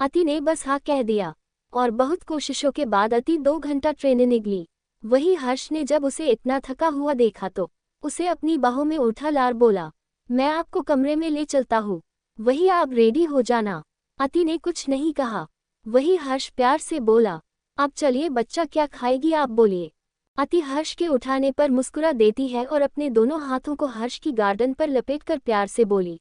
अति ने बस हाँ कह दिया। और बहुत कोशिशों के बाद अति 2 घंटा ट्रेन निकली। वही हर्ष ने जब उसे इतना थका हुआ देखा तो उसे अपनी बाहों में उठा लार बोला, मैं आपको कमरे में ले चलता हूँ, वही आप रेडी हो जाना। अति ने कुछ नहीं कहा। वही हर्ष प्यार से बोला, अब चलिए बच्चा क्या खाएगी आप बोलिए। अति हर्ष के उठाने पर मुस्कुरा देती है और अपने दोनों हाथों को हर्ष की गर्दन पर लपेटकर प्यार से बोली,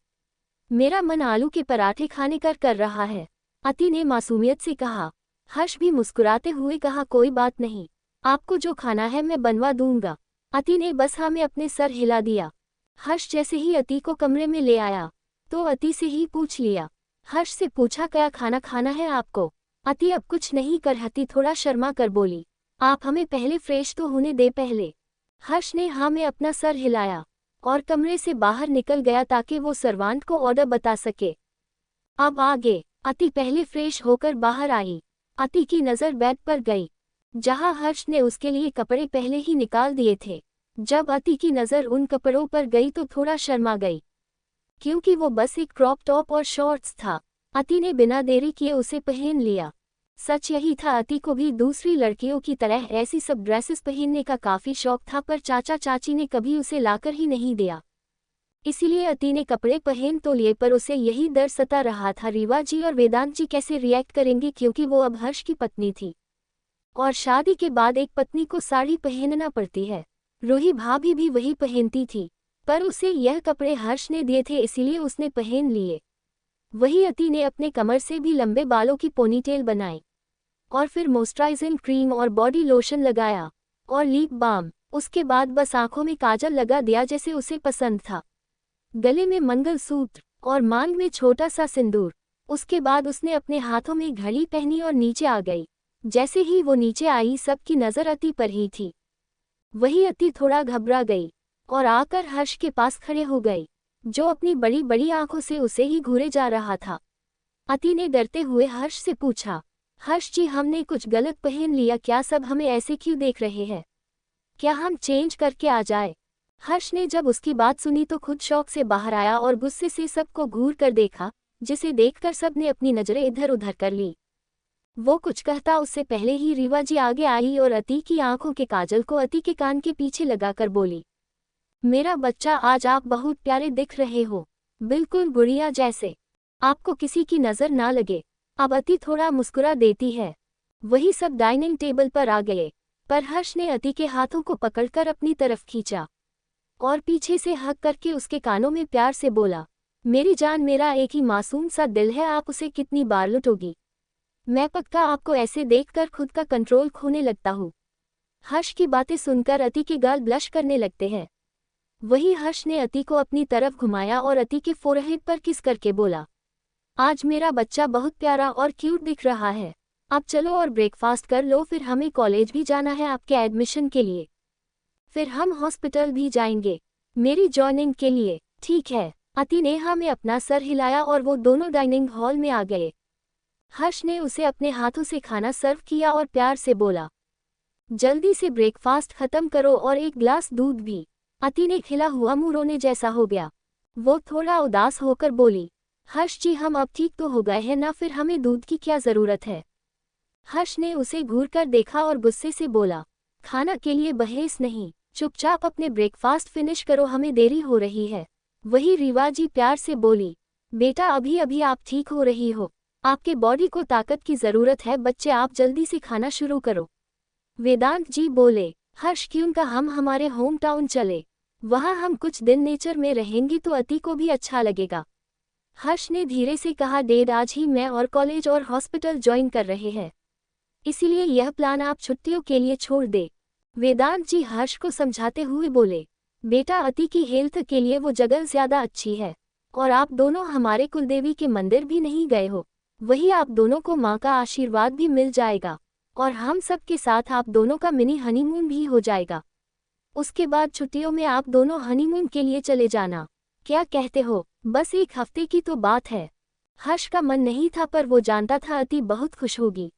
मेरा मन आलू के पराठे खाने कर रहा है। अति ने मासूमियत से कहा। हर्ष भी मुस्कुराते हुए कहा, कोई बात नहीं, आपको जो खाना है मैं बनवा दूंगा। अति ने बस हाँ में अपने सर हिला दिया। हर्ष जैसे ही अति को कमरे में ले आया तो अति से ही पूछ लिया। हर्ष से पूछा, क्या खाना खाना है आपको? अति अब कुछ नहीं कर हती थोड़ा शर्मा कर बोली, आप हमें पहले फ्रेश तो होने दे पहले। हर्ष ने हाँ में अपना सर हिलाया और कमरे से बाहर निकल गया ताकि वो सर्वांट को ऑर्डर बता सके। अब आगे अति पहले फ्रेश होकर बाहर आई। अति की नज़र बेड पर गई जहां हर्ष ने उसके लिए कपड़े पहले ही निकाल दिए थे। जब अति की नज़र उन कपड़ों पर गई तो थोड़ा शर्मा गई क्योंकि वो बस एक क्रॉप टॉप और शॉर्ट्स था। अति ने बिना देरी किए उसे पहन लिया। सच यही था, अति को भी दूसरी लड़कियों की तरह ऐसी सब ड्रेसेस पहनने का काफ़ी शौक था, पर चाचा चाची ने कभी उसे लाकर ही नहीं दिया। इसीलिए अति ने कपड़े पहन तो लिए, पर उसे यही डर सता रहा था रीवा जी और वेदांत जी कैसे रिएक्ट करेंगे, क्योंकि वो अब हर्ष की पत्नी थी और शादी के बाद एक पत्नी को साड़ी पहनना पड़ती है। रूही भाभी भी वही पहनती थी, पर उसे यह कपड़े हर्ष ने दिए थे इसीलिए उसने पहन लिए। वही अति ने अपने कमर से भी लंबे बालों की पोनीटेल बनाई और फिर मॉइस्चराइजिंग क्रीम और बॉडी लोशन लगाया और लिप बाम। उसके बाद बस आंखों में काजल लगा दिया जैसे उसे पसंद था, गले में मंगलसूत्र और मांग में छोटा सा सिंदूर। उसके बाद उसने अपने हाथों में घड़ी पहनी और नीचे आ गई। जैसे ही वो नीचे आई सबकी नज़र अति पर ही थी। वही अति थोड़ा घबरा गई और आकर हर्ष के पास खड़े हो गई, जो अपनी बड़ी बड़ी आंखों से उसे ही घूरे जा रहा था। अति ने डरते हुए हर्ष से पूछा, हर्ष जी हमने कुछ गलत पहन लिया क्या? सब हमें ऐसे क्यों देख रहे हैं? क्या हम चेंज करके आ जाए? हर्ष ने जब उसकी बात सुनी तो खुद शौक से बाहर आया और गुस्से से सबको घूर कर देखा, जिसे देखकर सब ने अपनी नजरें इधर उधर कर ली। वो कुछ कहता उससे पहले ही रीवा जी आगे आई और अति की आंखों के काजल को अति के कान के पीछे लगाकर बोली, मेरा बच्चा आज आप बहुत प्यारे दिख रहे हो, बिल्कुल गुड़िया जैसे, आपको किसी की नज़र ना लगे। अब अति थोड़ा मुस्कुरा देती है। वही सब डाइनिंग टेबल पर आ गए, पर हर्ष ने अति के हाथों को पकड़कर अपनी तरफ खींचा और पीछे से हक करके उसके कानों में प्यार से बोला, मेरी जान मेरा एक ही मासूम सा दिल है, आप उसे कितनी बार लुटोगी? मैं पक्का आपको ऐसे देखकर खुद का कंट्रोल खोने लगता हूँ। हर्ष की बातें सुनकर अति के गाल ब्लश करने लगते हैं। वही हर्ष ने अति को अपनी तरफ घुमाया और अति के फोरहेड पर किस करके बोला, आज मेरा बच्चा बहुत प्यारा और क्यूट दिख रहा है, अब चलो और ब्रेकफास्ट कर लो, फिर हमें कॉलेज भी जाना है आपके एडमिशन के लिए, फिर हम हॉस्पिटल भी जाएंगे मेरी जॉइनिंग के लिए। ठीक है। अति ने हाँ में अपना सर हिलाया और वो दोनों डाइनिंग हॉल में आ गए। हर्ष ने उसे अपने हाथों से खाना सर्व किया और प्यार से बोला, जल्दी से ब्रेकफास्ट खत्म करो और एक ग्लास दूध भी। अति ने खिला हुआ मुंह रोने जैसा हो गया। वो थोड़ा उदास होकर बोली, हर्ष जी हम अब ठीक तो हो गए हैं ना, फिर हमें दूध की क्या ज़रूरत है? हर्ष ने उसे घूरकर देखा और गुस्से से बोला, खाना के लिए बहस नहीं, चुपचाप अपने ब्रेकफास्ट फिनिश करो, हमें देरी हो रही है। वही रीवा जी प्यार से बोली, बेटा अभी अभी आप ठीक हो रही हो, आपके बॉडी को ताकत की ज़रूरत है, बच्चे आप जल्दी से खाना शुरू करो। वेदांत जी बोले, हर्ष क्यों का हम हमारे होम टाउन चले, वहाँ हम कुछ दिन नेचर में रहेंगी तो अति को भी अच्छा लगेगा। हर्ष ने धीरे से कहा, डेड आज ही मैं और कॉलेज और हॉस्पिटल ज्वाइन कर रहे हैं, इसीलिए यह प्लान आप छुट्टियों के लिए छोड़ दे। वेदांत जी हर्ष को समझाते हुए बोले, बेटा अति की हेल्थ के लिए वो जगह ज़्यादा अच्छी है और आप दोनों हमारे कुलदेवी के मंदिर भी नहीं गए हो, वही आप दोनों को माँ का आशीर्वाद भी मिल जाएगा और हम सब के साथ आप दोनों का मिनी हनीमून भी हो जाएगा। उसके बाद छुट्टियों में आप दोनों हनीमून के लिए चले जाना, क्या कहते हो? बस एक हफ्ते की तो बात है। हर्ष का मन नहीं था, पर वो जानता था अति बहुत खुश होगी,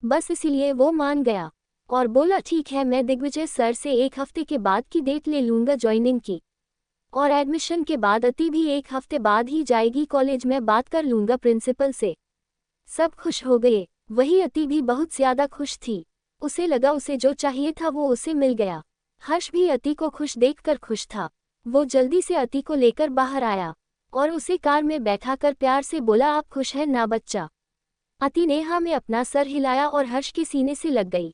बस इसीलिए वो मान गया और बोला, ठीक है मैं दिग्विजय सर से एक हफ्ते के बाद की डेट ले लूँगा ज्वाइनिंग की, और एडमिशन के बाद अति भी एक हफ्ते बाद ही जाएगी कॉलेज, में बात कर लूँगा प्रिंसिपल से। सब खुश हो गए। वही अति भी बहुत ज्यादा खुश थी। उसे लगा उसे जो चाहिए था वो उसे मिल गया। हर्ष भी अति को खुश देखकर खुश था। वो जल्दी से अति को लेकर बाहर आया और उसे कार में बैठाकर प्यार से बोला, आप खुश हैं ना बच्चा। अति ने हाँ में अपना सर हिलाया और हर्ष के सीने से लग गई।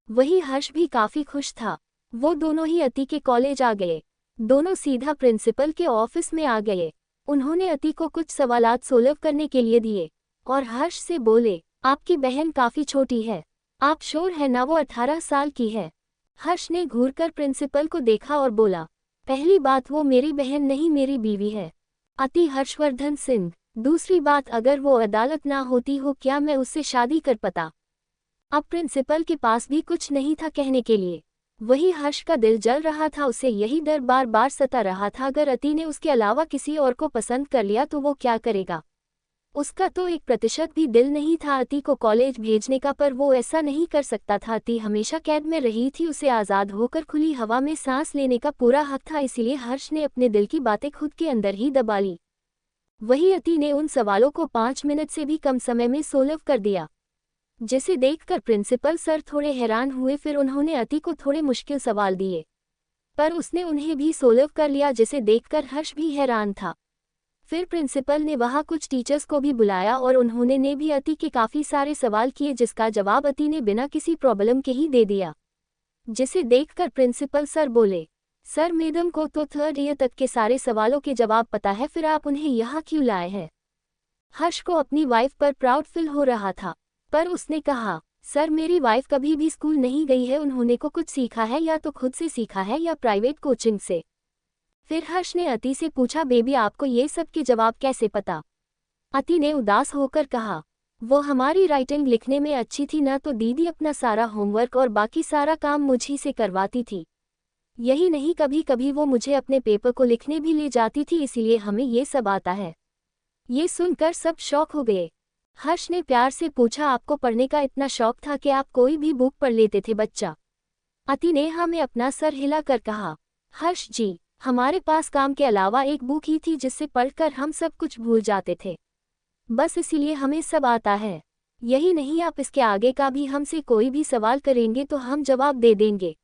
वही हर्ष भी काफी खुश था। वो दोनों ही अति के कॉलेज आ गए। दोनों सीधा प्रिंसिपल के ऑफिस में आ गए। उन्होंने अति को कुछ सवालात सोल्व करने के लिए दिए और हर्ष से बोले, आपकी बहन काफी छोटी है, आप श्योर है ना वो 18 साल की है? हर्ष ने घूरकर प्रिंसिपल को देखा और बोला, पहली बात वो मेरी बहन नहीं मेरी बीवी है, अति हर्षवर्धन सिंह। दूसरी बात, अगर वो अदालत ना होती हो क्या मैं उससे शादी कर पाता? अब प्रिंसिपल के पास भी कुछ नहीं था कहने के लिए। वही हर्ष का दिल जल रहा था। उसे यही डर बार बार सता रहा था, अगर अति ने उसके अलावा किसी और को पसंद कर लिया तो वो क्या करेगा? उसका तो 1% भी दिल नहीं था अति को कॉलेज भेजने का, पर वो ऐसा नहीं कर सकता था। अति हमेशा कैद में रही थी, उसे आज़ाद होकर खुली हवा में सांस लेने का पूरा हक था। इसीलिए हर्ष ने अपने दिल की बातें खुद के अंदर ही दबा ली। वही अति ने उन सवालों को 5 मिनट से भी कम समय में सोल्व कर दिया, जिसे देखकर प्रिंसिपल सर थोड़े हैरान हुए। फिर उन्होंने अति को थोड़े मुश्किल सवाल दिए, पर उसने उन्हें भी सोल्व कर लिया, जिसे देखकर हर्ष भी हैरान था। फिर प्रिंसिपल ने वहां कुछ टीचर्स को भी बुलाया और उन्होंने भी अति के काफ़ी सारे सवाल किए, जिसका जवाब अति ने बिना किसी प्रॉब्लम के ही दे दिया। जिसे देखकर प्रिंसिपल सर बोले, सर मैडम को तो 3rd ईयर तक के सारे सवालों के जवाब पता है, फिर आप उन्हें यहाँ क्यों लाए हैं? हर्ष को अपनी वाइफ पर प्राउड फील हो रहा था, पर उसने कहा, सर मेरी वाइफ कभी भी स्कूल नहीं गई है, उन्होंने को कुछ सीखा है या तो खुद से सीखा है या प्राइवेट कोचिंग से। फिर हर्ष ने अति से पूछा, बेबी आपको ये सब के जवाब कैसे पता? अति ने उदास होकर कहा, वो हमारी राइटिंग लिखने में अच्छी थी ना, तो दीदी अपना सारा होमवर्क और बाकी सारा काम मुझी से करवाती थी। यही नहीं, कभी कभी वो मुझे अपने पेपर को लिखने भी ले जाती थी, इसीलिए हमें ये सब आता है। ये सुनकर सब शौक हो गए। हर्ष ने प्यार से पूछा, आपको पढ़ने का इतना शौक था कि आप कोई भी बुक पढ़ लेते थे बच्चा? अति ने हाँ में अपना सर हिलाकर कहा, हर्ष जी हमारे पास काम के अलावा एक बुक ही थी जिससे पढ़कर हम सब कुछ भूल जाते थे, बस इसीलिए हमें सब आता है। यही नहीं, आप इसके आगे का भी हमसे कोई भी सवाल करेंगे तो हम जवाब दे देंगे।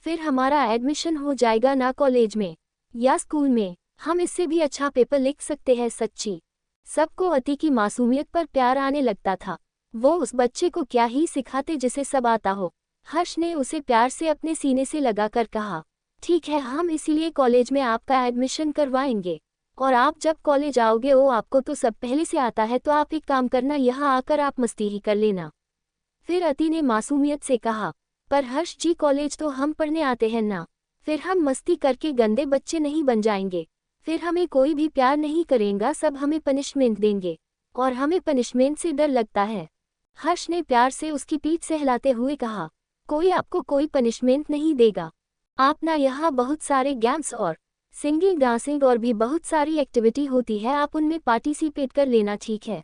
फिर हमारा एडमिशन हो जाएगा ना कॉलेज में या स्कूल में, हम इससे भी अच्छा पेपर लिख सकते हैं। सच्ची सबको अति की मासूमियत पर प्यार आने लगता था। वो उस बच्चे को क्या ही सिखाते जिसे सब आता हो। हर्ष ने उसे प्यार से अपने सीने से लगाकर कहा, ठीक है, हम इसीलिए कॉलेज में आपका एडमिशन करवाएंगे, और आप जब कॉलेज आओगे वो आपको तो सब पहले से आता है, तो आप एक काम करना, यहाँ आकर आप मस्ती ही कर लेना। फिर अति ने मासूमियत से कहा, पर हर्ष जी कॉलेज तो हम पढ़ने आते हैं ना, फिर हम मस्ती करके गंदे बच्चे नहीं बन जाएंगे, फिर हमें कोई भी प्यार नहीं करेगा, सब हमें पनिशमेंट देंगे और हमें पनिशमेंट से डर लगता है। हर्ष ने प्यार से उसकी पीठ सहलाते हुए कहा, कोई आपको कोई पनिशमेंट नहीं देगा, आप ना यहाँ बहुत सारे गेम्स और सिंगिंग डांसिंग और भी बहुत सारी एक्टिविटी होती है, आप उनमें पार्टिसिपेट कर लेना, ठीक है?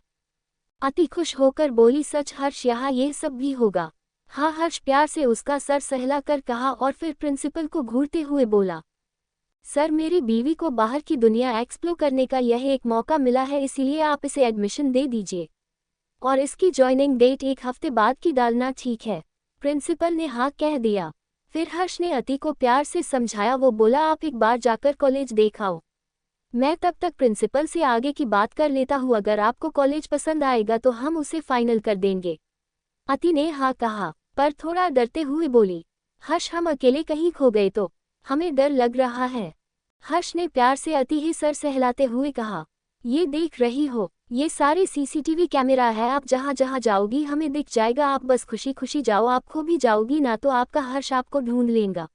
अति खुश होकर बोली, सच हर्ष यहाँ ये सब भी होगा? हाँ, हर्ष प्यार से उसका सर सहला कर कहा और फिर प्रिंसिपल को घूरते हुए बोला, सर मेरी बीवी को बाहर की दुनिया एक्सप्लोर करने का यह एक मौका मिला है, इसीलिए आप इसे एडमिशन दे दीजिए और इसकी ज्वाइनिंग डेट 1 हफ्ते बाद की डालना, ठीक है? प्रिंसिपल ने हाँ कह दिया। फिर हर्ष ने अति को प्यार से समझाया। वो बोला, आप एक बार जाकर कॉलेज देखाओ, मैं तब तक प्रिंसिपल से आगे की बात कर लेता हूँ, अगर आपको कॉलेज पसंद आएगा तो हम उसे फाइनल कर देंगे। अति ने हाँ कहा, पर थोड़ा डरते हुए बोली, हर्ष हम अकेले कहीं खो गए तो हमें डर लग रहा है। हर्ष ने प्यार से अति ही सर सहलाते हुए कहा, ये देख रही हो, ये सारे सीसीटीवी कैमरा है, आप जहाँ जहाँ जाओगी हमें दिख जाएगा, आप बस खुशी खुशी जाओ, आप खो भी जाओगी ना तो आपका हर्ष आपको ढूंढ लेगा।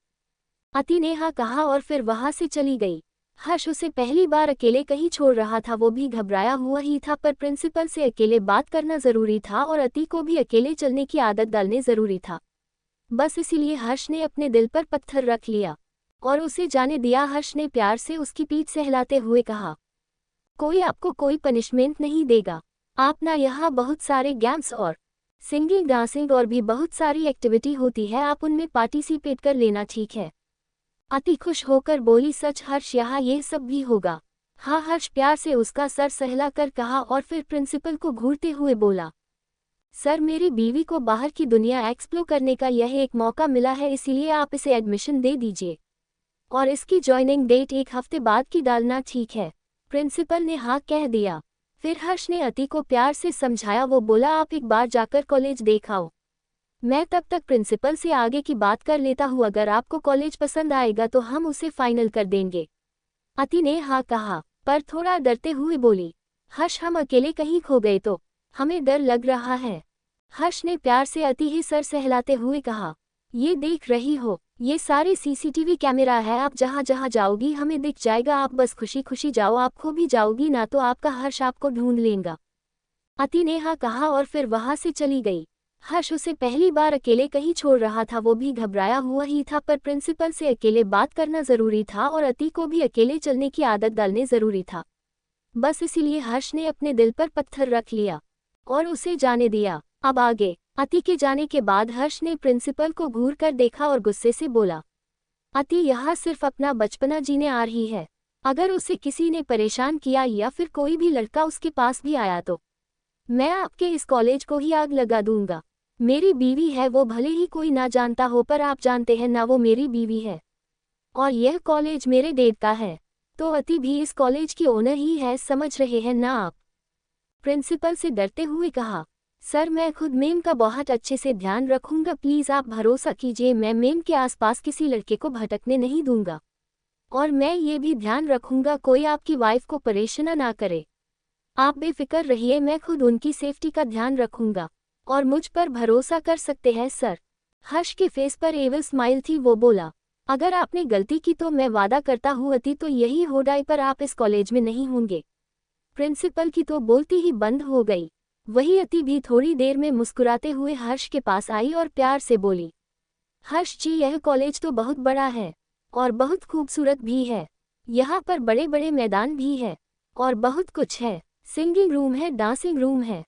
अति ने हाँ कहा और फिर वहां से चली गई। हर्ष उसे पहली बार अकेले कहीं छोड़ रहा था, वो भी घबराया हुआ ही था, पर प्रिंसिपल से अकेले बात करना जरूरी था और अति को भी अकेले चलने की आदत डालने जरूरी था। बस इसीलिए हर्ष ने अपने दिल पर पत्थर रख लिया और उसे जाने दिया। हर्ष ने प्यार से उसकी पीठ सहलाते हुए कहा, कोई आपको कोई पनिशमेंट नहीं देगा, आप ना यहाँ बहुत सारे गेम्स और सिंगिंग डांसिंग और भी बहुत सारी एक्टिविटी होती है, आप उनमें पार्टिसिपेट कर लेना, ठीक है? अति खुश होकर बोली, सच हर्ष यहाँ ये सब भी होगा? हाँ, हर्ष प्यार से उसका सर सहलाकर कहा और फिर प्रिंसिपल को घूरते हुए बोला, सर मेरी बीवी को बाहर की दुनिया एक्सप्लोर करने का यह एक मौका मिला है, इसीलिए आप इसे एडमिशन दे दीजिए और इसकी ज्वाइनिंग डेट 1 हफ्ते बाद की डालना ठीक है। प्रिंसिपल ने हाँ कह दिया। फिर हर्ष ने अति को प्यार से समझाया। वो बोला, आप एक बार जाकर कॉलेज देख आओ, मैं तब तक प्रिंसिपल से आगे की बात कर लेता हूँ, अगर आपको कॉलेज पसंद आएगा तो हम उसे फाइनल कर देंगे। अति ने हाँ कहा, पर थोड़ा डरते हुए बोली, हर्ष हम अकेले कहीं खो गए तो हमें डर लग रहा है। हर्ष ने प्यार से अति ही सर सहलाते हुए कहा, ये देख रही हो, ये सारे सीसीटीवी कैमरा है, आप जहाँ जहाँ जाओगी हमें दिख जाएगा, आप बस खुशी खुशी जाओ, आप खो भी जाओगी ना तो आपका हर्ष आपको ढूंढ लेगा। अति ने हाँ कहा और फिर वहां से चली गई। हर्ष उसे पहली बार अकेले कहीं छोड़ रहा था, वो भी घबराया हुआ ही था, पर प्रिंसिपल से अकेले बात करना जरूरी था और अति को भी अकेले चलने की आदत डालने जरूरी था। बस इसीलिए हर्ष ने अपने दिल पर पत्थर रख लिया और उसे जाने दिया। अब आगे। अति के जाने के बाद हर्ष ने प्रिंसिपल को घूर कर देखा और गुस्से से बोला, अति यहाँ सिर्फ अपना बचपना जीने आ रही है, अगर उसे किसी ने परेशान किया या फिर कोई भी लड़का उसके पास भी आया तो मैं आपके इस कॉलेज को ही आग लगा दूंगा। मेरी बीवी है, वो भले ही कोई ना जानता हो, पर आप जानते हैं ना वो मेरी बीवी है और यह कॉलेज मेरे डैड का है, तो अति भी इस कॉलेज की ओनर ही है, समझ रहे हैं ना आप। प्रिंसिपल से डरते हुए कहा, सर मैं खुद मैम का बहुत अच्छे से ध्यान रखूंगा, प्लीज़ आप भरोसा कीजिए, मैं मैम के आसपास किसी लड़के को भटकने नहीं दूंगा और मैं ये भी ध्यान रखूंगा कोई आपकी वाइफ को परेशान ना करे। आप बेफिक्र रहिए, मैं खुद उनकी सेफ्टी का ध्यान रखूंगा और मुझ पर भरोसा कर सकते हैं सर। हर्ष के फेस पर एविल स्माइल थी। वो बोला, अगर आपने गलती की तो मैं वादा करता हूँ अति तो यही होगा, पर आप इस कॉलेज में नहीं होंगे। प्रिंसिपल की तो बोलती ही बंद हो गई। वही अति भी थोड़ी देर में मुस्कुराते हुए हर्ष के पास आई और प्यार से बोली, हर्ष जी यह कॉलेज तो बहुत बड़ा है और बहुत खूबसूरत भी है, यहाँ पर बड़े बड़े मैदान भी है और बहुत कुछ है, सिंगिंग रूम है, डांसिंग रूम है।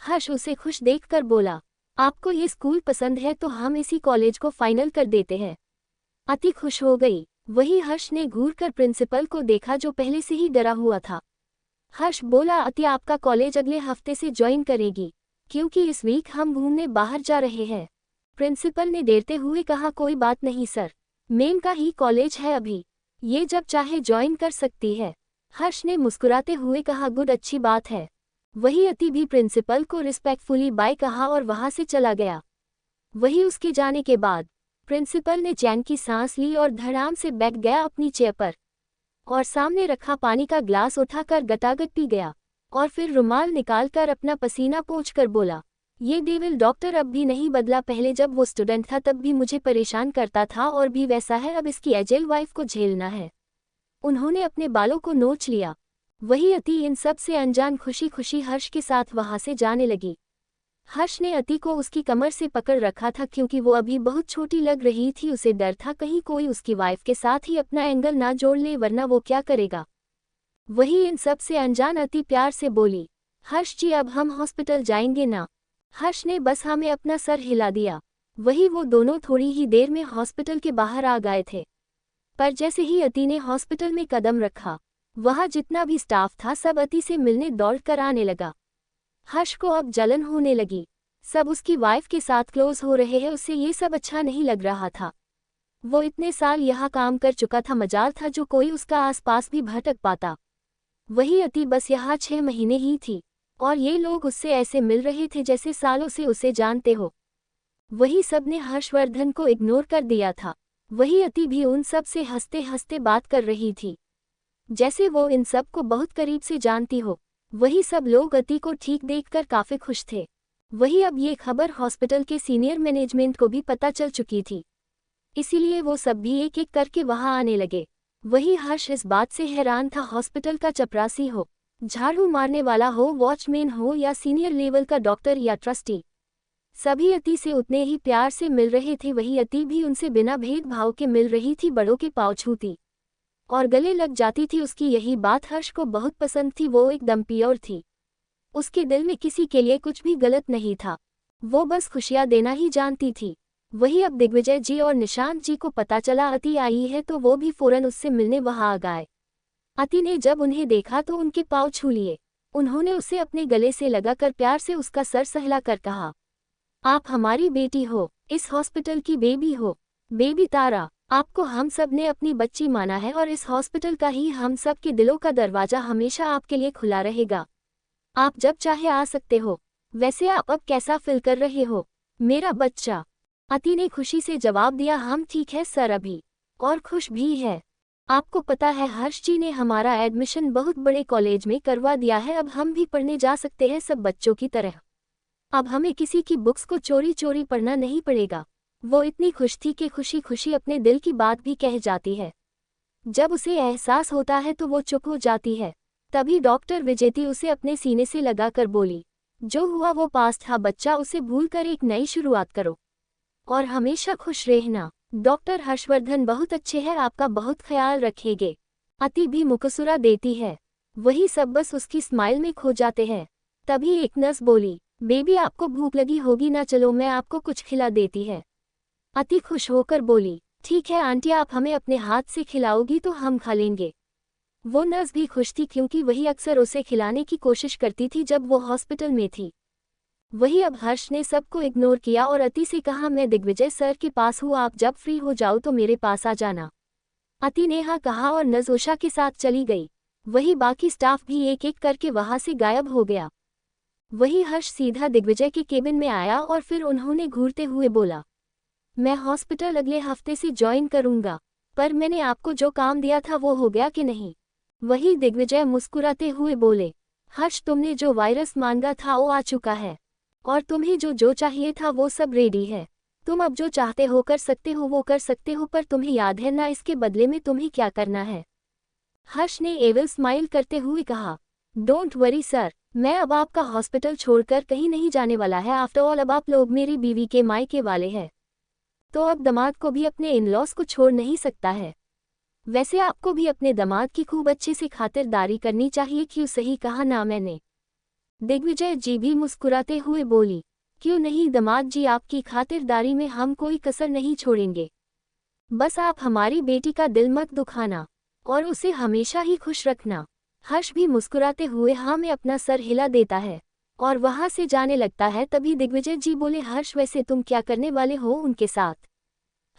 हर्ष उसे खुश देखकर बोला, आपको ये स्कूल पसंद है तो हम इसी कॉलेज को फाइनल कर देते हैं। अति खुश हो गई। वही हर्ष ने घूरकर प्रिंसिपल को देखा जो पहले से ही डरा हुआ था। हर्ष बोला, अति आपका कॉलेज अगले हफ्ते से ज्वाइन करेगी क्योंकि इस वीक हम घूमने बाहर जा रहे हैं। प्रिंसिपल ने डरते हुए कहा, कोई बात नहीं सर, मैम का ही कॉलेज है अभी, ये जब चाहे ज्वाइन कर सकती है। हर्ष ने मुस्कुराते हुए कहा, गुड, अच्छी बात है। वही अति भी प्रिंसिपल को रिस्पेक्टफुली बाय कहा और वहां से चला गया। वही उसके जाने के बाद प्रिंसिपल ने चैन की सांस ली और धड़ाम से बैठ गया अपनी चेयर पर और सामने रखा पानी का ग्लास उठाकर गटागट पी गया और फिर रुमाल निकालकर अपना पसीना पोंछकर बोला, ये डेविल डॉक्टर अब भी नहीं बदला, पहले जब वो स्टूडेंट था तब भी मुझे परेशान करता था और भी वैसा है, अब इसकी एजेल वाइफ को झेलना है। उन्होंने अपने बालों को नोच लिया। वही अति इन सब से अनजान खुशी खुशी हर्ष के साथ वहां से जाने लगी। हर्ष ने अति को उसकी कमर से पकड़ रखा था क्योंकि वो अभी बहुत छोटी लग रही थी। उसे डर था कहीं कोई उसकी वाइफ के साथ ही अपना एंगल ना जोड़ ले, वरना वो क्या करेगा। वही इन सब से अनजान अति प्यार से बोली, हर्ष जी अब हम हॉस्पिटल जाएंगे ना। हर्ष ने बस हाँ में अपना सर हिला दिया। वही वो दोनों थोड़ी ही देर में हॉस्पिटल के बाहर आ गए थे। पर जैसे ही अति ने हॉस्पिटल में कदम रखा, वहाँ जितना भी स्टाफ था सब अति से मिलने दौड़ कर आने लगा। हर्ष को अब जलन होने लगी। सब उसकी वाइफ के साथ क्लोज हो रहे हैं, उसे ये सब अच्छा नहीं लग रहा था। वो इतने साल यहाँ काम कर चुका था, मजाल था जो कोई उसका आसपास भी भटक पाता। वही अति बस यहाँ 6 महीने ही थी और ये लोग उससे ऐसे मिल रहे थे जैसे सालों से उसे जानते हो। वही सब ने हर्षवर्धन को इग्नोर कर दिया था। वही अति भी उन सब से हंसते हंसते बात कर रही थी जैसे वो इन सब को बहुत करीब से जानती हो। वही सब लोग अति को ठीक देखकर काफी खुश थे। वही अब ये खबर हॉस्पिटल के सीनियर मैनेजमेंट को भी पता चल चुकी थी, इसीलिए वो सब भी एक एक करके वहां आने लगे। वही हर्ष इस बात से हैरान था, हॉस्पिटल का चपरासी हो, झाड़ू मारने वाला हो, वॉचमैन हो या सीनियर लेवल का डॉक्टर या ट्रस्टी, सभी अति से उतने ही प्यार से मिल रहे थे। वही अति भी उनसे बिना भेदभाव के मिल रही थी, बड़ों के पाँव छूती और गले लग जाती थी। उसकी यही बात हर्ष को बहुत पसंद थी। वो एकदम प्योर थी, उसके दिल में किसी के लिए कुछ भी गलत नहीं था, वो बस खुशियां देना ही जानती थी। वही अब दिग्विजय जी और निशांत जी को पता चला अति आई है तो वो भी फौरन उससे मिलने वहां आ गए। अति ने जब उन्हें देखा तो उनके पाँव छू लिए। उन्होंने उसे अपने गले से लगाकर प्यार से उसका सर सहलाकर कहा, आप हमारी बेटी हो, इस हॉस्पिटल की बेबी हो, बेबी तारा। आपको हम सब ने अपनी बच्ची माना है और इस हॉस्पिटल का ही हम सब के दिलों का दरवाजा हमेशा आपके लिए खुला रहेगा। आप जब चाहे आ सकते हो। वैसे आप अब कैसा फील कर रहे हो, मेरा बच्चा? अति ने खुशी से जवाब दिया, हम ठीक है सर अभी, और खुश भी है। आपको पता है हर्ष जी ने हमारा एडमिशन बहुत बड़े कॉलेज में करवा दिया है, अब हम भी पढ़ने जा सकते हैं सब बच्चों की तरह। अब हमें किसी की बुक्स को चोरी चोरी पढ़ना नहीं पड़ेगा। वो इतनी खुश थी कि खुशी खुशी अपने दिल की बात भी कह जाती है। जब उसे एहसास होता है तो वो चुप हो जाती है। तभी डॉक्टर विजेती उसे अपने सीने से लगाकर बोली, जो हुआ वो पास था बच्चा, उसे भूलकर एक नई शुरुआत करो और हमेशा खुश रहना। डॉक्टर हर्षवर्धन बहुत अच्छे हैं, आपका बहुत ख्याल रखेंगे। अति भी मुस्कुरा देती है। वही सब बस उसकी स्माइल में खो जाते हैं। तभी एक नर्स बोली, बेबी आपको भूख लगी होगी ना, चलो मैं आपको कुछ खिला देती है। अति खुश होकर बोली, ठीक है आंटी, आप हमें अपने हाथ से खिलाओगी तो हम खा लेंगे। वो नर्स भी खुश थी क्योंकि वही अक्सर उसे खिलाने की कोशिश करती थी जब वो हॉस्पिटल में थी। वही अब हर्ष ने सबको इग्नोर किया और अति से कहा, मैं दिग्विजय सर के पास हूँ, आप जब फ्री हो जाओ तो मेरे पास आ जाना। अति ने हाँ कहा और नर्स उषा के साथ चली गई। वही बाकी स्टाफ भी एक एक करके वहां से गायब हो गया। वही हर्ष सीधा दिग्विजय के केबिन में आया और फिर उन्होंने घूरते हुए बोला, मैं हॉस्पिटल अगले हफ्ते से ज्वाइन करूंगा, पर मैंने आपको जो काम दिया था वो हो गया कि नहीं? वही दिग्विजय मुस्कुराते हुए बोले, हर्ष तुमने जो वायरस मांगा था वो आ चुका है और तुम्हें जो जो चाहिए था वो सब रेडी है। तुम अब जो चाहते हो कर सकते हो वो कर सकते हो, पर तुम्हें याद है ना इसके बदले में तुम्हें क्या करना है? हर्ष ने एविल स्माइल करते हुए कहा, डोंट वरी सर, मैं अब आपका हॉस्पिटल छोड़कर कहीं नहीं जाने वाला है। आफ्टर ऑल अब आप लोग मेरी बीवी के मायके वाले हैं, तो अब दामाद को भी अपने इन-लॉज को छोड़ नहीं सकता है। वैसे आपको भी अपने दामाद की खूब अच्छे से खातिरदारी करनी चाहिए, क्यों सही कहा ना मैंने? दिग्विजय जी भी मुस्कुराते हुए बोली, क्यों नहीं दामाद जी, आपकी खातिरदारी में हम कोई कसर नहीं छोड़ेंगे। बस आप हमारी बेटी का दिल मत दुखाना और उसे हमेशा ही खुश रखना। हर्ष भी मुस्कुराते हुए हाँ में अपना सर हिला देता है और वहां से जाने लगता है। तभी दिग्विजय जी बोले, हर्ष वैसे तुम क्या करने वाले हो उनके साथ?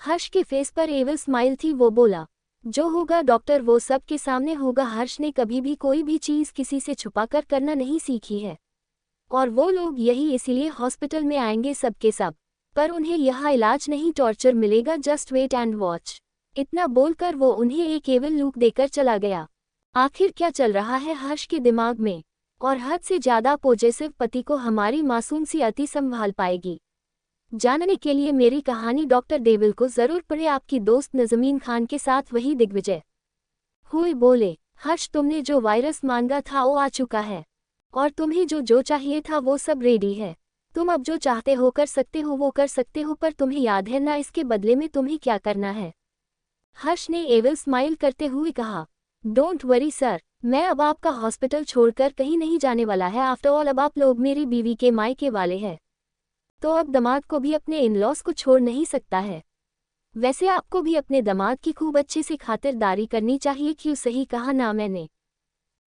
हर्ष के फेस पर एविल स्माइल थी। वो बोला, जो होगा डॉक्टर वो सब के सामने होगा। हर्ष ने कभी भी कोई भी चीज़ किसी से छुपाकर करना नहीं सीखी है और वो लोग यही इसीलिए हॉस्पिटल में आएंगे सब के सब, पर उन्हें यहाँ इलाज नहीं टॉर्चर मिलेगा, जस्ट वेट एंड वॉच। इतना बोलकर वो उन्हें एक एविल लुक देकर चला गया। आखिर क्या चल रहा है हर्ष के दिमाग में, और हद से ज्यादा पॉजिटिव पति को हमारी मासूम सी अति संभाल पाएगी? जानने के लिए मेरी कहानी डॉक्टर डेविल को जरूर पढ़े। आपकी दोस्त नज़मीन खान के साथ वही दिग्विजय हुए बोले, हर्ष तुमने जो वायरस मांगा था वो आ चुका है और तुम्हें जो जो चाहिए था वो सब रेडी है। तुम अब जो चाहते हो कर सकते हो वो कर सकते हो, पर तुम्हें याद है ना इसके बदले में तुम्हें क्या करना है? हर्ष ने एविल स्माइल करते हुए कहा, डोंट वरी सर, मैं अब आपका हॉस्पिटल छोड़कर कहीं नहीं जाने वाला है। आफ्टर ऑल अब आप लोग मेरी बीवी के मायके वाले हैं, तो अब दामाद को भी अपने इन-लॉज को छोड़ नहीं सकता है। वैसे आपको भी अपने दामाद की खूब अच्छे से खातिरदारी करनी चाहिए, क्यों सही कहा ना मैंने?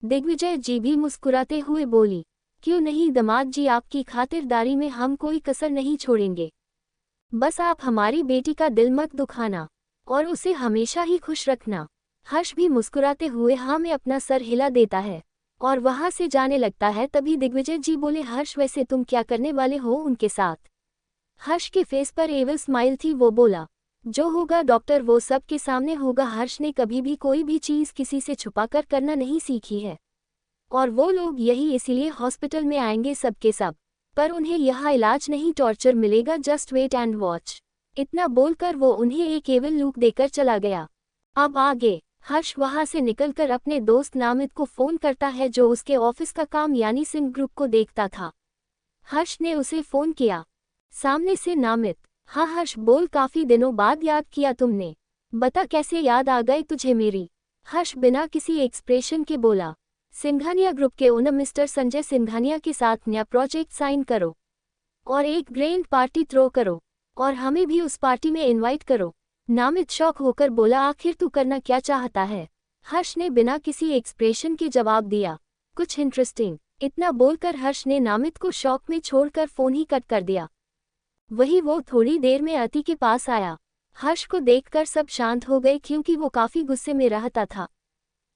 दिग्विजय जी भी मुस्कुराते हुए बोली, क्यों नहीं दामाद जी, आपकी खातिरदारी में हम कोई कसर नहीं छोड़ेंगे। बस आप हमारी बेटी का दिल मत दुखाना और उसे हमेशा ही खुश रखना। हर्ष भी मुस्कुराते हुए हाँ में अपना सर हिला देता है और वहां से जाने लगता है। तभी दिग्विजय जी बोले, हर्ष वैसे तुम क्या करने वाले हो उनके साथ? हर्ष के फेस पर एविल स्माइल थी। वो बोला, जो होगा डॉक्टर वो सब के सामने होगा। हर्ष ने कभी भी कोई भी चीज़ किसी से छुपाकर करना नहीं सीखी है और वो लोग यही इसीलिए हॉस्पिटल में आएंगे सब के सब, पर उन्हें यहाँ इलाज नहीं टॉर्चर मिलेगा, जस्ट वेट एंड वॉच। इतना बोलकर वो उन्हें एक एविल लुक देकर चला गया। अब आगे हर्ष वहां से निकलकर अपने दोस्त नामित को फोन करता है, जो उसके ऑफिस का काम यानी सिंह ग्रुप को देखता था। हर्ष ने उसे फोन किया। सामने से नामित, हाँ हर्ष बोल, काफी दिनों बाद याद किया तुमने, बता कैसे याद आ गई तुझे मेरी? हर्ष बिना किसी एक्सप्रेशन के बोला, सिंघानिया ग्रुप के ओनर मिस्टर संजय सिंघानिया के साथ नया प्रोजेक्ट साइन करो और एक ग्रैंड पार्टी थ्रो करो और हमें भी उस पार्टी में इनवाइट करो। नामित शॉक होकर बोला, आखिर तू करना क्या चाहता है? हर्ष ने बिना किसी एक्सप्रेशन के जवाब दिया, कुछ इंटरेस्टिंग। इतना बोलकर हर्ष ने नामित को शॉक में छोड़कर फोन ही कट कर दिया। वही वो थोड़ी देर में अति के पास आया। हर्ष को देखकर सब शांत हो गए क्योंकि वो काफी गुस्से में रहता था,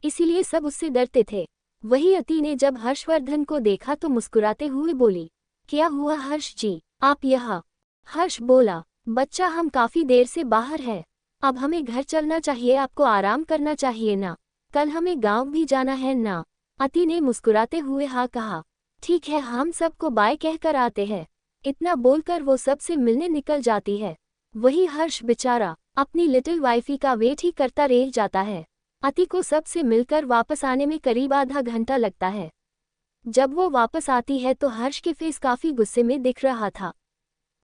इसीलिए सब उससे डरते थे। वही अति ने जब हर्षवर्धन को देखा तो मुस्कुराते हुए बोली, क्या हुआ हर्ष जी, आप यहाँ? हर्ष बोला, बच्चा हम काफी देर से बाहर है, अब हमें घर चलना चाहिए, आपको आराम करना चाहिए ना, कल हमें गांव भी जाना है ना। अति ने मुस्कुराते हुए हाँ कहा, ठीक है हम सबको बाय कहकर आते हैं। इतना बोलकर वो सबसे मिलने निकल जाती है। वही हर्ष बेचारा अपनी लिटिल वाइफी का वेट ही करता रह जाता है। अति को सबसे मिलकर वापस आने में करीब आधा घंटा लगता है। जब वो वापस आती है तो हर्ष के फेस काफी गुस्से में दिख रहा था।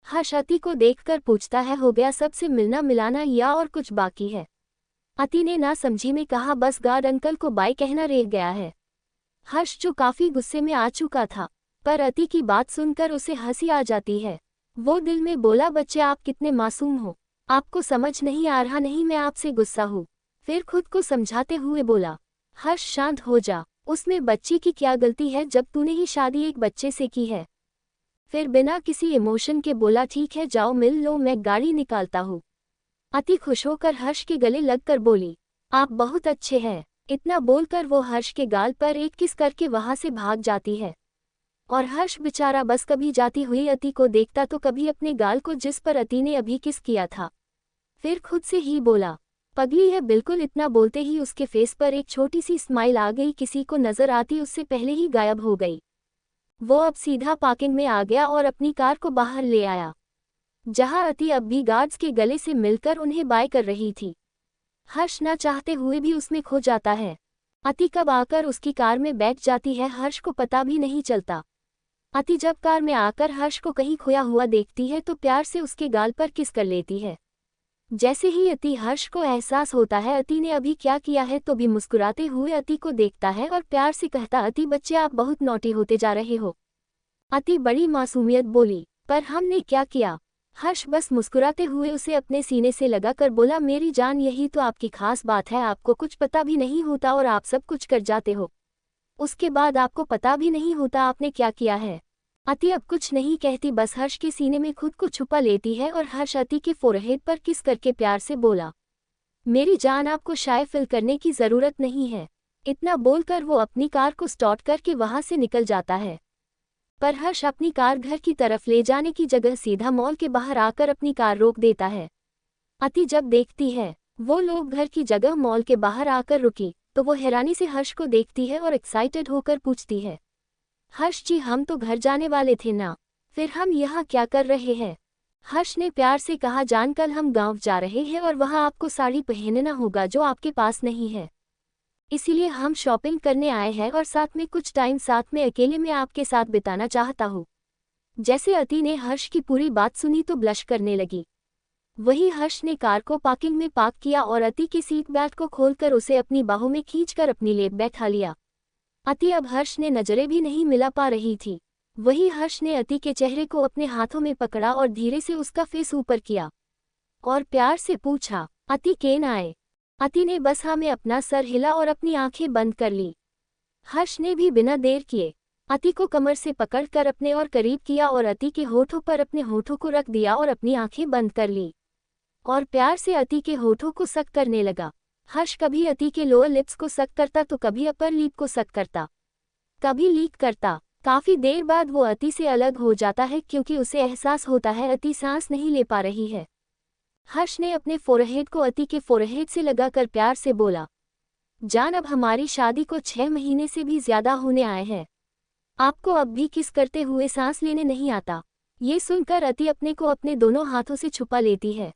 हर्ष अति को देखकर पूछता है, हो गया सबसे मिलना मिलाना या और कुछ बाकी है? अति ने ना समझी में कहा, बस गार्ड अंकल को बाय कहना रह गया है। हर्ष जो काफी गुस्से में आ चुका था, पर अति की बात सुनकर उसे हंसी आ जाती है। वो दिल में बोला, बच्चे आप कितने मासूम हो, आपको समझ नहीं आ रहा नहीं मैं आपसे गुस्सा हूँ। फिर खुद को समझाते हुए बोला, हर्ष शांत हो जा, उसमें बच्ची की क्या गलती है जब तूने ही शादी एक बच्चे से की है। फिर बिना किसी इमोशन के बोला, ठीक है जाओ मिल लो, मैं गाड़ी निकालता हूँ। अति खुश होकर हर्ष के गले लगकर बोली, आप बहुत अच्छे हैं। इतना बोलकर वो हर्ष के गाल पर एक किस करके वहां से भाग जाती है। और हर्ष बेचारा बस कभी जाती हुई अति को देखता तो कभी अपने गाल को जिस पर अति ने अभी किस किया था। फिर खुद से ही बोला, पगली है बिल्कुल। इतना बोलते ही उसके फेस पर एक छोटी सी स्माइल आ गई, किसी को नजर आती उससे पहले ही गायब हो गई। वो अब सीधा पार्किंग में आ गया और अपनी कार को बाहर ले आया, जहां अति अब भी गार्ड्स के गले से मिलकर उन्हें बाय कर रही थी। हर्ष न चाहते हुए भी उसमें खो जाता है। अति कब आकर उसकी कार में बैठ जाती है हर्ष को पता भी नहीं चलता। अति जब कार में आकर हर्ष को कहीं खोया हुआ देखती है तो प्यार से उसके गाल पर किस कर लेती है। जैसे ही अति हर्ष को एहसास होता है अति ने अभी क्या किया है तो भी मुस्कुराते हुए अति को देखता है और प्यार से कहता, अति बच्चे आप बहुत नॉटी होते जा रहे हो। अति बड़ी मासूमियत बोली, पर हमने क्या किया? हर्ष बस मुस्कुराते हुए उसे अपने सीने से लगाकर बोला, मेरी जान यही तो आपकी खास बात है, आपको कुछ पता भी नहीं होता और आप सब कुछ कर जाते हो, उसके बाद आपको पता भी नहीं होता आपने क्या किया है। अति अब कुछ नहीं कहती, बस हर्ष के सीने में खुद को छुपा लेती है और हर्ष अति के फोरहेड पर किस करके प्यार से बोला, मेरी जान आपको शायद फिल करने की जरूरत नहीं है। इतना बोलकर वो अपनी कार को स्टार्ट करके वहां से निकल जाता है। पर हर्ष अपनी कार घर की तरफ ले जाने की जगह सीधा मॉल के बाहर आकर अपनी कार रोक देता है। अति जब देखती है वो लोग घर की जगह मॉल के बाहर आकर रुकी तो वो हैरानी से हर्ष को देखती है और एक्साइटेड होकर पूछती है, हर्ष जी हम तो घर जाने वाले थे ना, फिर हम यहाँ क्या कर रहे हैं? हर्ष ने प्यार से कहा, जान कल हम गांव जा रहे हैं और वहाँ आपको साड़ी पहनना होगा जो आपके पास नहीं है, इसीलिए हम शॉपिंग करने आए हैं और साथ में कुछ टाइम साथ में अकेले में आपके साथ बिताना चाहता हूँ। जैसे अति ने हर्ष की पूरी बात सुनी तो ब्लश करने लगी। वही हर्ष ने कार को पार्किंग में पार्क किया और अति की सीट बेल्ट को खोलकर उसे अपनी बाहों में खींचकर अपनी लेप बैठा लिया। अति अब हर्ष ने नजरें भी नहीं मिला पा रही थी। वही हर्ष ने अति के चेहरे को अपने हाथों में पकड़ा और धीरे से उसका फेस ऊपर किया और प्यार से पूछा, अति केन आए? अति ने बस हाँ में अपना सर हिला और अपनी आंखें बंद कर ली। हर्ष ने भी बिना देर किए अति को कमर से पकड़कर अपने और करीब किया और अति के होठों पर अपने होठों को रख दिया और अपनी आंखें बंद कर ली और प्यार से अति के होठों को सक करने लगा। हर्ष कभी अति के लोअर लिप्स को सक करता तो कभी अपर लिप को सक करता, कभी लीक करता। काफी देर बाद वो अति से अलग हो जाता है क्योंकि उसे एहसास होता है अति सांस नहीं ले पा रही है। हर्ष ने अपने फोरहेड को अति के फोरहेड से लगाकर प्यार से बोला, जान अब हमारी शादी को 6 महीने से भी ज्यादा होने आए हैं, आपको अब भी किस करते हुए सांस लेने नहीं आता। ये सुनकर अति अपने को अपने दोनों हाथों से छुपा लेती है।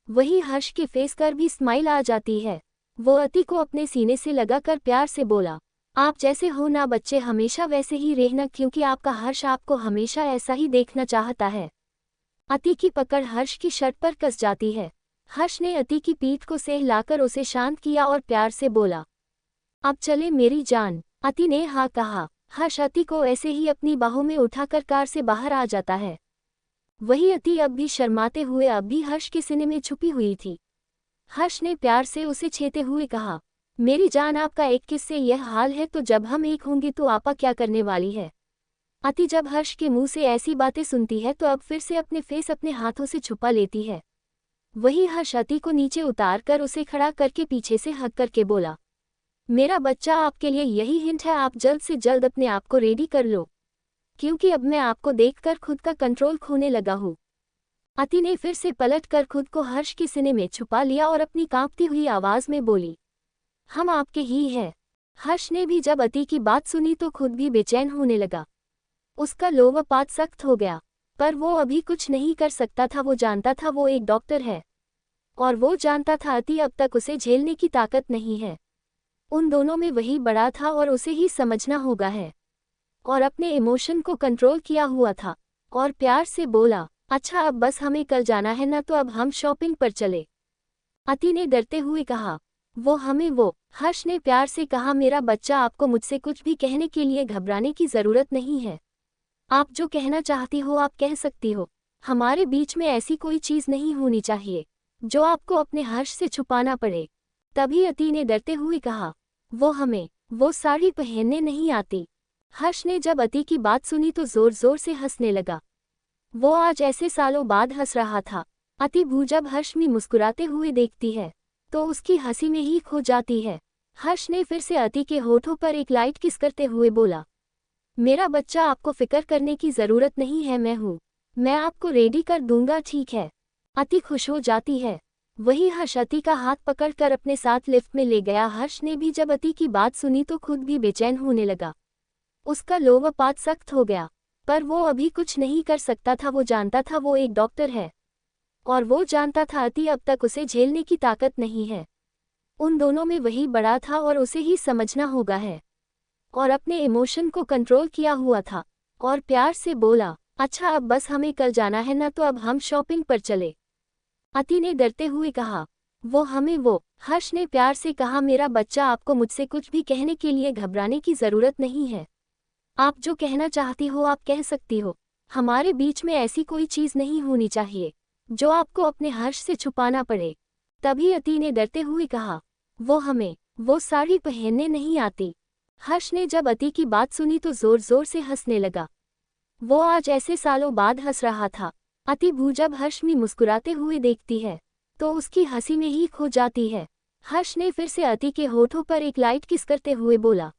वही हर्ष के फेस पर भी स्माइल आ जाती है। वो अति को अपने सीने से लगाकर प्यार से बोला, आप जैसे हो ना बच्चे हमेशा वैसे ही रहना क्योंकि आपका हर्ष आपको हमेशा ऐसा ही देखना चाहता है। अति की पकड़ हर्ष की शर्ट पर कस जाती है। हर्ष ने अति की पीठ को सहलाकर उसे शांत किया और प्यार से बोला, अब चले मेरी जान। अति ने हाँ कहा। हर्ष अति को ऐसे ही अपनी बाहों में उठाकर कार से बाहर आ जाता है। वही अति अब भी शर्माते हुए अब भी हर्ष के सीने में छुपी हुई थी। हर्ष ने प्यार से उसे छेते हुए कहा, मेरी जान, आपका 21 से यह हाल है तो जब हम एक होंगे तो आपा क्या करने वाली है। अति जब हर्ष के मुंह से ऐसी बातें सुनती है तो अब फिर से अपने फेस अपने हाथों से छुपा लेती है। वही हर्ष अति को नीचे उतार कर उसे खड़ा करके पीछे से हक करके बोला, मेरा बच्चा, आपके लिए यही हिंट है, आप जल्द से जल्द अपने आप को रेडी कर लो, क्योंकि अब मैं आपको देखकर खुद का कंट्रोल खोने लगा हूँ। अति ने फिर से पलट कर खुद को हर्ष के सीने में छुपा लिया और अपनी कांपती हुई आवाज में बोली, हम आपके ही हैं। हर्ष ने भी जब अति की बात सुनी तो खुद भी बेचैन होने लगा। उसका लोहपात सख्त हो गया, पर वो अभी कुछ नहीं कर सकता था। वो जानता था वो एक डॉक्टर है, और वो जानता था अति अब तक उसे झेलने की ताकत नहीं है। उन दोनों में वही बड़ा था और उसे ही समझना होगा है। और अपने इमोशन को कंट्रोल किया हुआ था और प्यार से बोला, अच्छा अब बस हमें कल जाना है ना, तो अब हम शॉपिंग पर चले। अति ने डरते हुए कहा, वो। हर्ष ने प्यार से कहा, मेरा बच्चा, आपको मुझसे कुछ भी कहने के लिए घबराने की जरूरत नहीं है। आप जो कहना चाहती हो आप कह सकती हो। हमारे बीच में ऐसी कोई चीज नहीं होनी चाहिए जो आपको अपने हर्ष से छुपाना पड़े। तभी अति ने डरते हुए कहा, हमें वो साड़ी पहनने नहीं आती। हर्ष ने जब अति की बात सुनी तो जोर जोर से हंसने लगा। वो आज ऐसे सालों बाद हंस रहा था। अति भू जब हर्ष में मुस्कुराते हुए देखती है तो उसकी हंसी में ही खो जाती है। हर्ष ने फिर से अति के होठों पर एक लाइट किस करते हुए बोला, मेरा बच्चा, आपको फिक्र करने की जरूरत नहीं है, मैं हूँ, मैं आपको रेडी कर दूंगा, ठीक है। अति खुश हो जाती है। वही हर्ष अति का हाथ पकड़कर अपने साथ लिफ्ट में ले गया। हर्ष ने भी जब अति की बात सुनी तो खुद भी बेचैन होने लगा। उसका लोहपात सख्त हो गया, पर वो अभी कुछ नहीं कर सकता था। वो जानता था वो एक डॉक्टर है, और वो जानता था अति अब तक उसे झेलने की ताकत नहीं है। उन दोनों में वही बड़ा था और उसे ही समझना होगा है। और अपने इमोशन को कंट्रोल किया हुआ था और प्यार से बोला, अच्छा अब बस हमें कल जाना है ना, तो अब हम शॉपिंग पर चले। अति ने डरते हुए कहा, वो। हर्ष ने प्यार से कहा, मेरा बच्चा, आपको मुझसे कुछ भी कहने के लिए घबराने की जरूरत नहीं है। आप जो कहना चाहती हो आप कह सकती हो। हमारे बीच में ऐसी कोई चीज नहीं होनी चाहिए जो आपको अपने हर्ष से छुपाना पड़े। तभी अति ने डरते हुए कहा, हमें वो साड़ी पहनने नहीं आती। हर्ष ने जब अति की बात सुनी तो जोर जोर से हंसने लगा। वो आज ऐसे सालों बाद हंस रहा था। अति भू जब हर्ष में मुस्कुराते हुए देखती है तो उसकी हंसी में ही खो जाती है। हर्ष ने फिर से अति के होठों पर एक लाइट किस करते हुए बोला,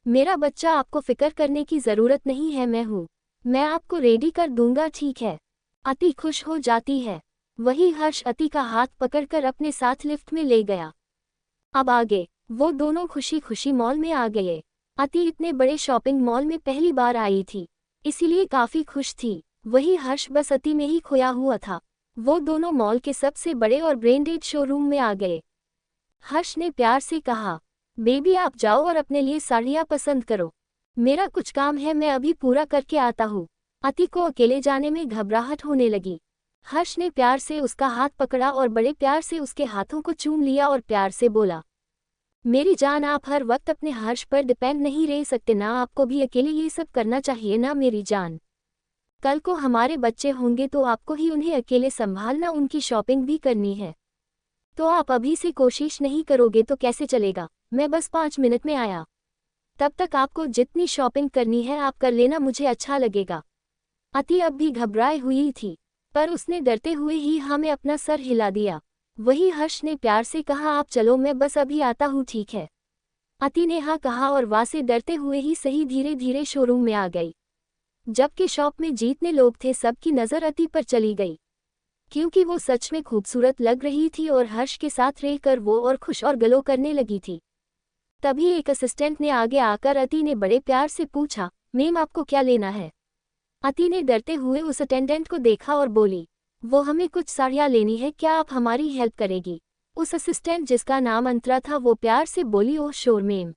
मेरा बच्चा, आपको फिक्र करने की जरूरत नहीं है, मैं हूँ, मैं आपको रेडी कर दूंगा, ठीक है। अति खुश हो जाती है। वही हर्ष अति का हाथ पकड़कर अपने साथ लिफ्ट में ले गया। अब आगे वो दोनों खुशी खुशी मॉल में आ गए। अति इतने बड़े शॉपिंग मॉल में पहली बार आई थी, इसीलिए काफी खुश थी। वही हर्ष बस अति में ही खोया हुआ था। वो दोनों मॉल के सबसे बड़े और ब्रांडेड शोरूम में आ गए। हर्ष ने प्यार से कहा, बेबी आप जाओ और अपने लिए साड़ियाँ पसंद करो, मेरा कुछ काम है, मैं अभी पूरा करके आता हूँ। अति को अकेले जाने में घबराहट होने लगी। हर्ष ने प्यार से उसका हाथ पकड़ा और बड़े प्यार से उसके हाथों को चूम लिया और प्यार से बोला, मेरी जान, आप हर वक्त अपने हर्ष पर डिपेंड नहीं रह सकते ना, आपको भी अकेले ये सब करना चाहिए ना मेरी जान। कल को हमारे बच्चे होंगे तो आपको ही उन्हें अकेले संभालना, उनकी शॉपिंग भी करनी है। तो आप अभी से कोशिश नहीं करोगे तो कैसे चलेगा। मैं बस 5 मिनट में आया, तब तक आपको जितनी शॉपिंग करनी है आप कर लेना, मुझे अच्छा लगेगा। अति अब भी घबराई हुई थी, पर उसने डरते हुए ही हाँ में अपना सर हिला दिया। वही हर्ष ने प्यार से कहा, आप चलो, मैं बस अभी आता हूँ, ठीक है। अति ने हाँ कहा और वहाँ से डरते हुए ही सही धीरे धीरे शोरूम में आ गई। जबकि शॉप में जितने लोग थे सबकी नज़र अति पर चली गई, क्योंकि वो सच में खूबसूरत लग रही थी और हर्ष के साथ रहकर वो और खुश और गलो करने लगी थी। तभी एक असिस्टेंट ने आगे आकर अति ने बड़े प्यार से पूछा, मैम आपको क्या लेना है। अति ने डरते हुए उस अटेंडेंट को देखा और बोली, हमें कुछ साड़ियाँ लेनी है, क्या आप हमारी हेल्प करेगी। उस असिस्टेंट जिसका नाम अंतरा था वो प्यार से बोली, oh sure ma'am,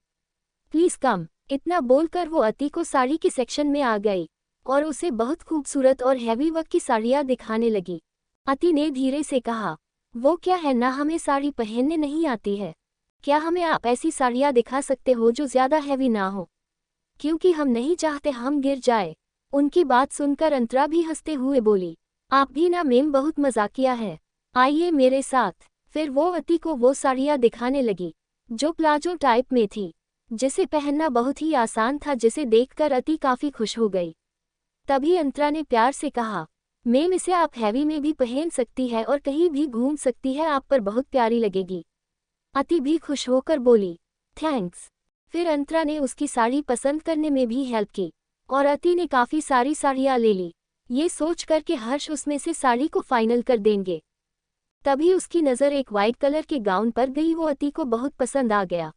please come. इतना बोलकर वो अति को साड़ी के सेक्शन में आ गई और उसे बहुत खूबसूरत और हैवी वर्क की साड़ियाँ दिखाने लगी। अति ने धीरे से कहा, वो क्या है ना, हमें साड़ी पहनने नहीं आती है, क्या हमें आप ऐसी साड़ियाँ दिखा सकते हो जो ज़्यादा हैवी ना हो, क्योंकि हम नहीं चाहते हम गिर जाए। उनकी बात सुनकर अंतरा भी हंसते हुए बोली, आप भी ना मैम, बहुत मजाकिया है, आइए मेरे साथ। फिर वो अति को वो साड़ियाँ दिखाने लगी जो प्लाजो टाइप में थी, जिसे पहनना बहुत ही आसान था, जिसे देखकर अति काफी खुश हो गई। तभी अंतरा ने प्यार से कहा, मैम इसे आप हैवी में भी पहन सकती है और कहीं भी घूम सकती है, आप पर बहुत प्यारी लगेगी। अति भी खुश होकर बोली, थैंक्स। फिर अंतरा ने उसकी साड़ी पसंद करने में भी हेल्प की और अति ने काफ़ी सारी साड़ियाँ ले ली, ये सोच कर कि हर्ष उसमें से साड़ी को फाइनल कर देंगे। तभी उसकी नज़र एक वाइट कलर के गाउन पर गई, वो अति को बहुत पसंद आ गया।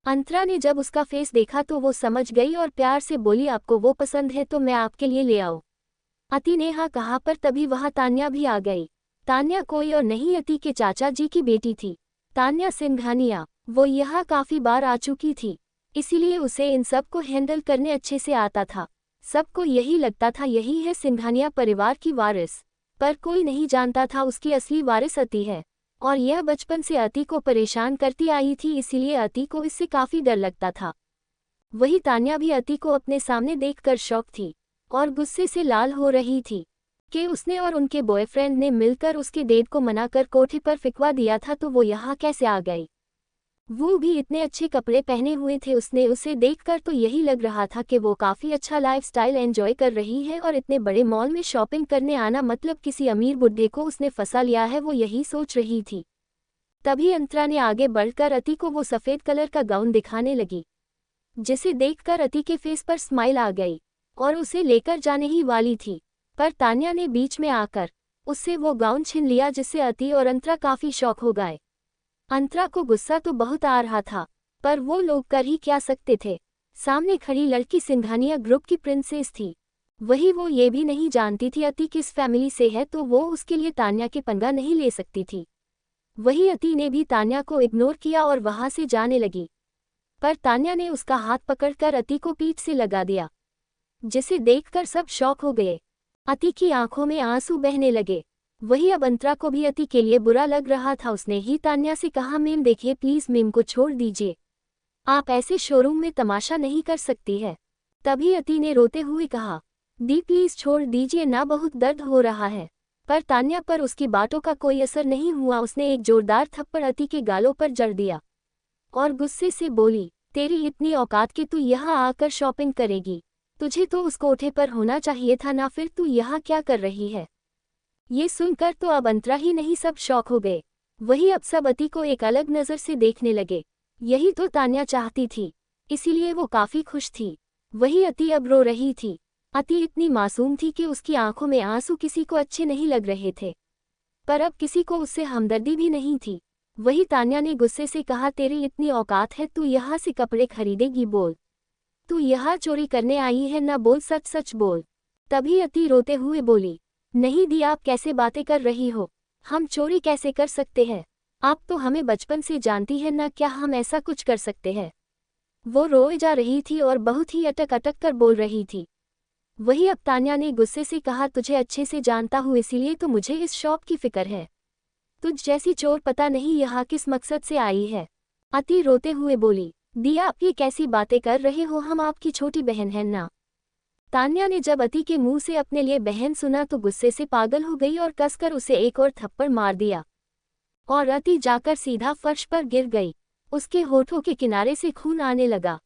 अंतरा ने जब उसका फेस देखा तो वो समझ गई और प्यार से बोली, आपको वो पसंद है तो मैं आपके लिए ले आऊँ। अति ने हाँ कहा, पर तभी वहाँ तान्या भी आ गई। तान्या कोई और नहीं अति के चाचा जी की बेटी थी, तान्या सिंघानिया। वो यहाँ काफ़ी बार आ चुकी थी, इसीलिए उसे इन सब को हैंडल करने अच्छे से आता था। सबको यही लगता था यही है सिंघानिया परिवार की वारिस, पर कोई नहीं जानता था उसकी असली वारिस अति है, और यह बचपन से अति को परेशान करती आई थी, इसीलिए अति को इससे काफ़ी डर लगता था। वही तान्या भी अति को अपने सामने देखकर शॉक थी और गुस्से से लाल हो रही थी कि उसने और उनके बॉयफ्रेंड ने मिलकर उसके डेट को मनाकर कोठे पर फिकवा दिया था, तो वो यहाँ कैसे आ गई। वो भी इतने अच्छे कपड़े पहने हुए थे, उसने उसे देखकर तो यही लग रहा था कि वो काफ़ी अच्छा लाइफस्टाइल एंजॉय कर रही है, और इतने बड़े मॉल में शॉपिंग करने आना मतलब किसी अमीर बुड्ढे को उसने फंसा लिया है, वो यही सोच रही थी। तभी अंतरा ने आगे बढ़कर अति को वो सफ़ेद कलर का गाउन दिखाने लगी, जिसे देखकर अति के फेस पर स्माइल आ गई और उसे लेकर जाने ही वाली थी, पर तान्या ने बीच में आकर उससे वो गाउन छीन लिया, जिससे अति और अंतरा काफ़ी शॉक हो गए। अंतरा को गुस्सा तो बहुत आ रहा था, पर वो लोग कर ही क्या सकते थे। सामने खड़ी लड़की सिंघानिया ग्रुप की प्रिंसेस थी, वही वो ये भी नहीं जानती थी अति किस फैमिली से है, तो वो उसके लिए तान्या के पंगा नहीं ले सकती थी। वही अति ने भी तान्या को इग्नोर किया और वहां से जाने लगी, पर तान्या ने उसका हाथ पकड़कर अति को पीठ से लगा दिया, जिसे देखकर सब शॉक हो गए। अति की आंखों में आंसू बहने लगे। वही अब अंतरा को भी अति के लिए बुरा लग रहा था। उसने ही तान्या से कहा, मैम देखिए प्लीज़, मैम को छोड़ दीजिए, आप ऐसे शोरूम में तमाशा नहीं कर सकती है। तभी अति ने रोते हुए कहा, दी प्लीज़ छोड़ दीजिए ना, बहुत दर्द हो रहा है। पर तान्या पर उसकी बातों का कोई असर नहीं हुआ। उसने एक जोरदार थप्पड़ अति के गालों पर जड़ दिया और गुस्से से बोली, तेरी इतनी औकात कि तू यहाँ आकर शॉपिंग करेगी, तुझे तो उस कोठे पर होना चाहिए था ना, फिर तू यहाँ क्या कर रही है। ये सुनकर तो अब अंतरा ही नहीं सब शॉक हो गए। वही अब सब अति को एक अलग नज़र से देखने लगे। यही तो तान्या चाहती थी, इसीलिए वो काफ़ी खुश थी। वही अति अब रो रही थी। अति इतनी मासूम थी कि उसकी आंखों में आंसू किसी को अच्छे नहीं लग रहे थे, पर अब किसी को उससे हमदर्दी भी नहीं थी। वही तान्या ने गुस्से से कहा, तेरी इतनी औकात है, तू यहाँ से कपड़े खरीदेगी, बोल तू यहाँ चोरी करने आई है ना, बोल सच सच बोल। तभी अति रोते हुए बोली, नहीं दी, आप कैसे बातें कर रही हो, हम चोरी कैसे कर सकते हैं, आप तो हमें बचपन से जानती है ना, क्या हम ऐसा कुछ कर सकते हैं। वो रोए जा रही थी और बहुत ही अटक अटक कर बोल रही थी। वही अब तान्या ने गुस्से से कहा, तुझे अच्छे से जानता हूँ, इसीलिए तो मुझे इस शॉप की फिक्र है। तुझ जैसी चोर पता नहीं यहाँ किस मकसद से आई है। अति रोते हुए बोली, दी आप ये कैसी बातें कर रहे हो, हम आपकी छोटी बहन हैं ना। तान्या ने जब अति के मुंह से अपने लिए बहन सुना तो गुस्से से पागल हो गई और कसकर उसे एक और थप्पड़ मार दिया और अति जाकर सीधा फर्श पर गिर गई। उसके होठों के किनारे से खून आने लगा।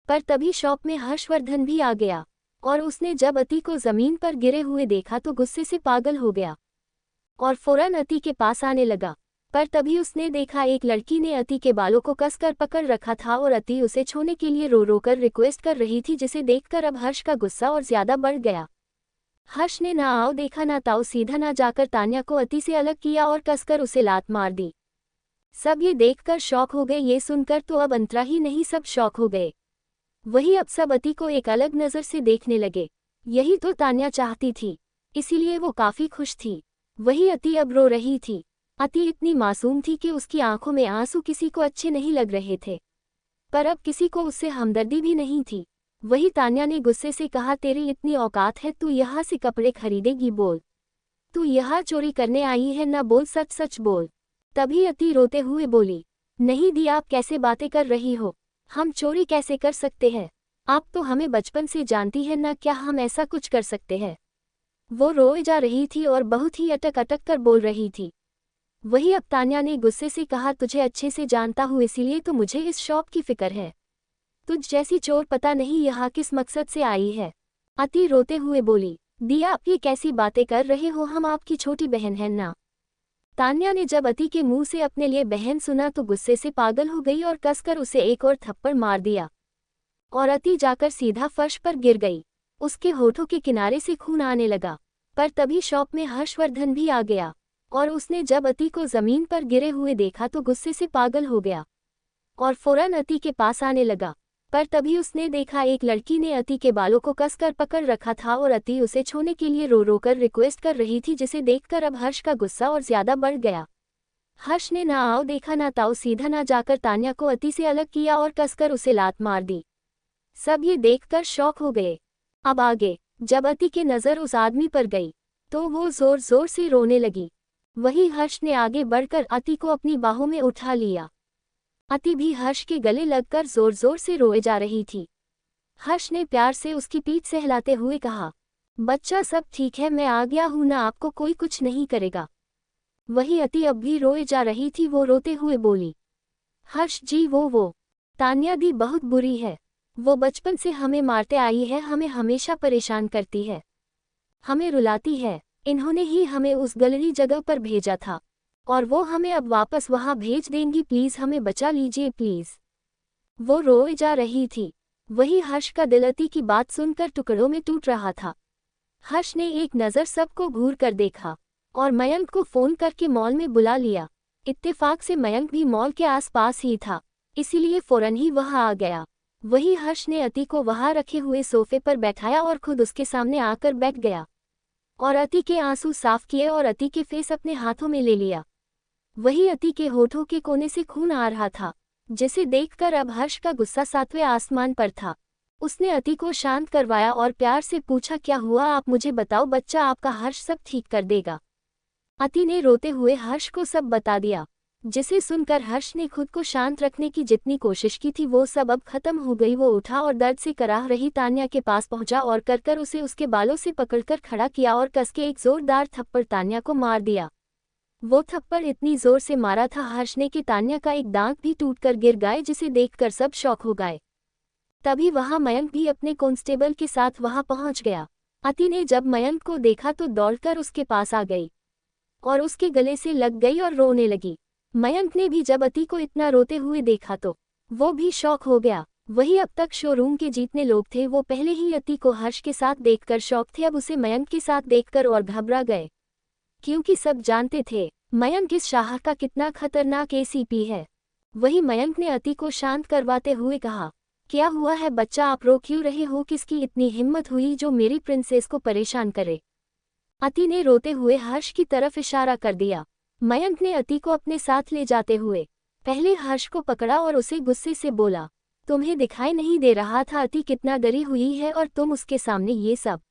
पर तभी शॉप में हर्षवर्धन भी आ गया और उसने जब अति को जमीन पर गिरे हुए देखा तो गुस्से से पागल हो गया और फौरन अति के पास आने लगा। पर तभी उसने देखा एक लड़की ने अति के बालों को कसकर पकड़ रखा था और अति उसे छूने के लिए रो रो कर रिक्वेस्ट कर रही थी, जिसे देखकर अब हर्ष का गुस्सा और ज्यादा बढ़ गया। हर्ष ने ना आओ देखा ना ताओ, सीधा ना जाकर तान्या को अति से अलग किया और कसकर उसे लात मार दी। सब ये देखकर शॉक हो गए। ये सुनकर तो अब अंतरा ही नहीं सब शॉक हो गए। वही अब सब अति को एक अलग नज़र से देखने लगे। यही तो तान्या चाहती थी, इसीलिए वो काफ़ी खुश थी। वही अति अब रो रही थी। अति इतनी मासूम थी कि उसकी आंखों में आंसू किसी को अच्छे नहीं लग रहे थे, पर अब किसी को उससे हमदर्दी भी नहीं थी। वही तान्या ने गुस्से से कहा, तेरी इतनी औकात है, तू यहाँ से कपड़े खरीदेगी, बोल तू यहाँ चोरी करने आई है ना, बोल सच सच बोल। तभी अति रोते हुए बोली, नहीं दी, आप कैसे बातें कर रही हो, हम चोरी कैसे कर सकते हैं, आप तो हमें बचपन से जानती है ना, क्या हम ऐसा कुछ कर सकते हैं। वो रोए जा रही थी और बहुत ही अटक अटक कर बोल रही थी। वही अब तान्या ने गुस्से से कहा, तुझे अच्छे से जानता हूँ इसीलिए तो मुझे इस शॉप की फिक्र है। तुझ जैसी चोर पता नहीं यहाँ किस मकसद से आई है। अति रोते हुए बोली, दिया आप ये कैसी बातें कर रहे हो, हम आपकी छोटी बहन हैं ना। तान्या ने जब अति के मुंह से अपने लिए बहन सुना तो गुस्से से पागल हो गई और कसकर उसे एक और थप्पड़ मार दिया और अति जाकर सीधा फर्श पर गिर गई। उसके होठों के किनारे से खून आने लगा। पर तभी शॉप में हर्षवर्धन भी आ गया और उसने जब अति को जमीन पर गिरे हुए देखा तो गुस्से से पागल हो गया और फौरन अति के पास आने लगा। पर तभी उसने देखा एक लड़की ने अति के बालों को कसकर पकड़ रखा था और अति उसे छूने के लिए रो रो कर रिक्वेस्ट कर रही थी, जिसे देखकर अब हर्ष का गुस्सा और ज्यादा बढ़ गया। हर्ष ने ना आओ देखा ना ताओ सीधा ना जाकर तान्या को अति से अलग किया और कसकर उसे लात मार दी। सब ये देखकर शॉक हो गए। अब आगे जब अति की नज़र उस आदमी पर गई तो वो जोर जोर से रोने लगी। वही हर्ष ने आगे बढ़कर अति को अपनी बाहों में उठा लिया। अति भी हर्ष के गले लगकर जोर जोर से रोए जा रही थी। हर्ष ने प्यार से उसकी पीठ सहलाते हुए कहा, बच्चा सब ठीक है, मैं आ गया हूं ना, आपको कोई कुछ नहीं करेगा। वही अति अब भी रोए जा रही थी। वो रोते हुए बोली, हर्ष जी वो तान्या दी बहुत बुरी है। वो बचपन से हमें मारते आई है, हमें हमेशा परेशान करती है, हमें रुलाती है। इन्होंने ही हमें उस गलरी जगह पर भेजा था और वो हमें अब वापस वहां भेज देंगी, प्लीज हमें बचा लीजिए प्लीज। वो रोए जा रही थी। वही हर्ष का दिल अति की बात सुनकर टुकड़ों में टूट रहा था। हर्ष ने एक नज़र सबको घूर कर देखा और मयंक को फोन करके मॉल में बुला लिया। इत्तेफाक से मयंक भी मॉल के आसपास ही था, इसीलिए फौरन ही वहां आ गया। वही हर्ष ने अति को वहां रखे हुए सोफे पर बैठाया और खुद उसके सामने आकर बैठ गया और अति के आंसू साफ किए और अति के फेस अपने हाथों में ले लिया। वही अति के होठों के कोने से खून आ रहा था, जिसे देखकर अब हर्ष का गुस्सा सातवें आसमान पर था। उसने अति को शांत करवाया और प्यार से पूछा, क्या हुआ, आप मुझे बताओ, बच्चा आपका हर्ष सब ठीक कर देगा। अति ने रोते हुए हर्ष को सब बता दिया, जिसे सुनकर हर्ष ने खुद को शांत रखने की जितनी कोशिश की थी वो सब अब खत्म हो गई। वो उठा और दर्द से कराह रही तान्या के पास पहुंचा और कर उसे उसके बालों से पकड़कर खड़ा किया और कसके एक जोरदार थप्पड़ तान्या को मार दिया। वो थप्पड़ इतनी जोर से मारा था हर्ष ने कि तान्या का एक दांत भी टूटकर गिर गए, जिसे देखकर सब शॉक हो गए। तभी वहां मयंक भी अपने कांस्टेबल के साथ वहां पहुंच गया। अति ने जब मयंक को देखा तो दौड़कर उसके पास आ गई और उसके गले से लग गई और रोने लगी। मयंक ने भी जब अति को इतना रोते हुए देखा तो वो भी शॉक हो गया। वही अब तक शोरूम के जितने लोग थे वो पहले ही अति को हर्ष के साथ देखकर शॉक थे, अब उसे मयंक के साथ देखकर और घबरा गए, क्योंकि सब जानते थे मयंक इस शाह का कितना खतरनाक एसीपी है। वही मयंक ने अति को शांत करवाते हुए कहा, क्या हुआ है बच्चा, आप रो क्यों रहे हो, किसकी इतनी हिम्मत हुई जो मेरी प्रिंसेस को परेशान करे। अति ने रोते हुए हर्ष की तरफ इशारा कर दिया। मयंक ने अति को अपने साथ ले जाते हुए पहले हर्ष को पकड़ा और उसे गुस्से से बोला, तुम्हें दिखाई नहीं दे रहा था अति कितना डरी हुई है और तुम उसके सामने ये सब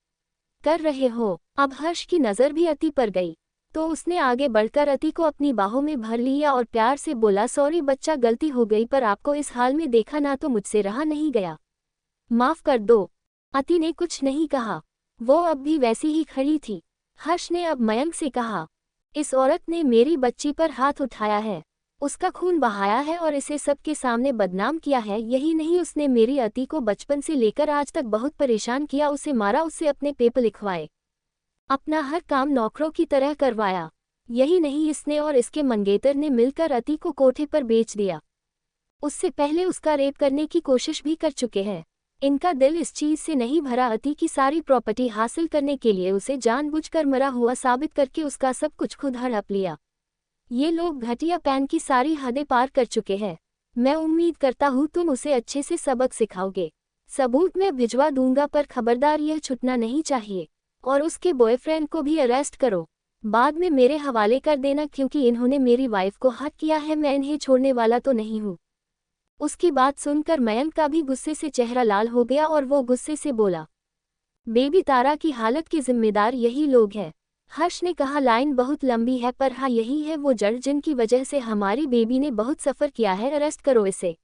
कर रहे हो। अब हर्ष की नज़र भी अति पर गई तो उसने आगे बढ़कर अति को अपनी बाहों में भर लिया और प्यार से बोला, सॉरी बच्चा, गलती हो गई, पर आपको इस हाल में देखा ना तो मुझसे रहा नहीं गया, माफ कर दो। अति ने कुछ नहीं कहा, वो अब भी वैसी ही खड़ी थी। हर्ष ने अब मयंक से कहा, इस औरत ने मेरी बच्ची पर हाथ उठाया है, उसका खून बहाया है और इसे सबके सामने बदनाम किया है। यही नहीं, उसने मेरी अति को बचपन से लेकर आज तक बहुत परेशान किया, उसे मारा, उससे अपने पेपर लिखवाए, अपना हर काम नौकरों की तरह करवाया। यही नहीं, इसने और इसके मंगेतर ने मिलकर अति को कोठे पर बेच दिया। उससे पहले उसका रेप करने की कोशिश भी कर चुके हैं। इनका दिल इस चीज से नहीं भरा, अति की सारी प्रॉपर्टी हासिल करने के लिए उसे जानबूझकर मरा हुआ साबित करके उसका सब कुछ खुद हड़प लिया। ये लोग घटिया पैन की सारी हदें पार कर चुके हैं। मैं उम्मीद करता हूँ तुम उसे अच्छे से सबक सिखाओगे। सबूत मैं भिजवा दूंगा, पर खबरदार यह छूटना नहीं चाहिए और उसके बॉयफ्रेंड को भी अरेस्ट करो, बाद में मेरे हवाले कर देना, क्योंकि इन्होंने मेरी वाइफ को हक किया है, मैं इन्हें छोड़ने वाला तो नहीं हूँ। उसकी बात सुनकर मयंक का भी गुस्से से चेहरा लाल हो गया और वो गुस्से से बोला, बेबी तारा की हालत के जिम्मेदार यही लोग हैं। हर्ष ने कहा, लाइन बहुत लंबी है पर हाँ यही है वो जड़ जिनकी वजह से हमारी बेबी ने बहुत सफ़र किया है, अरेस्ट करो इसे।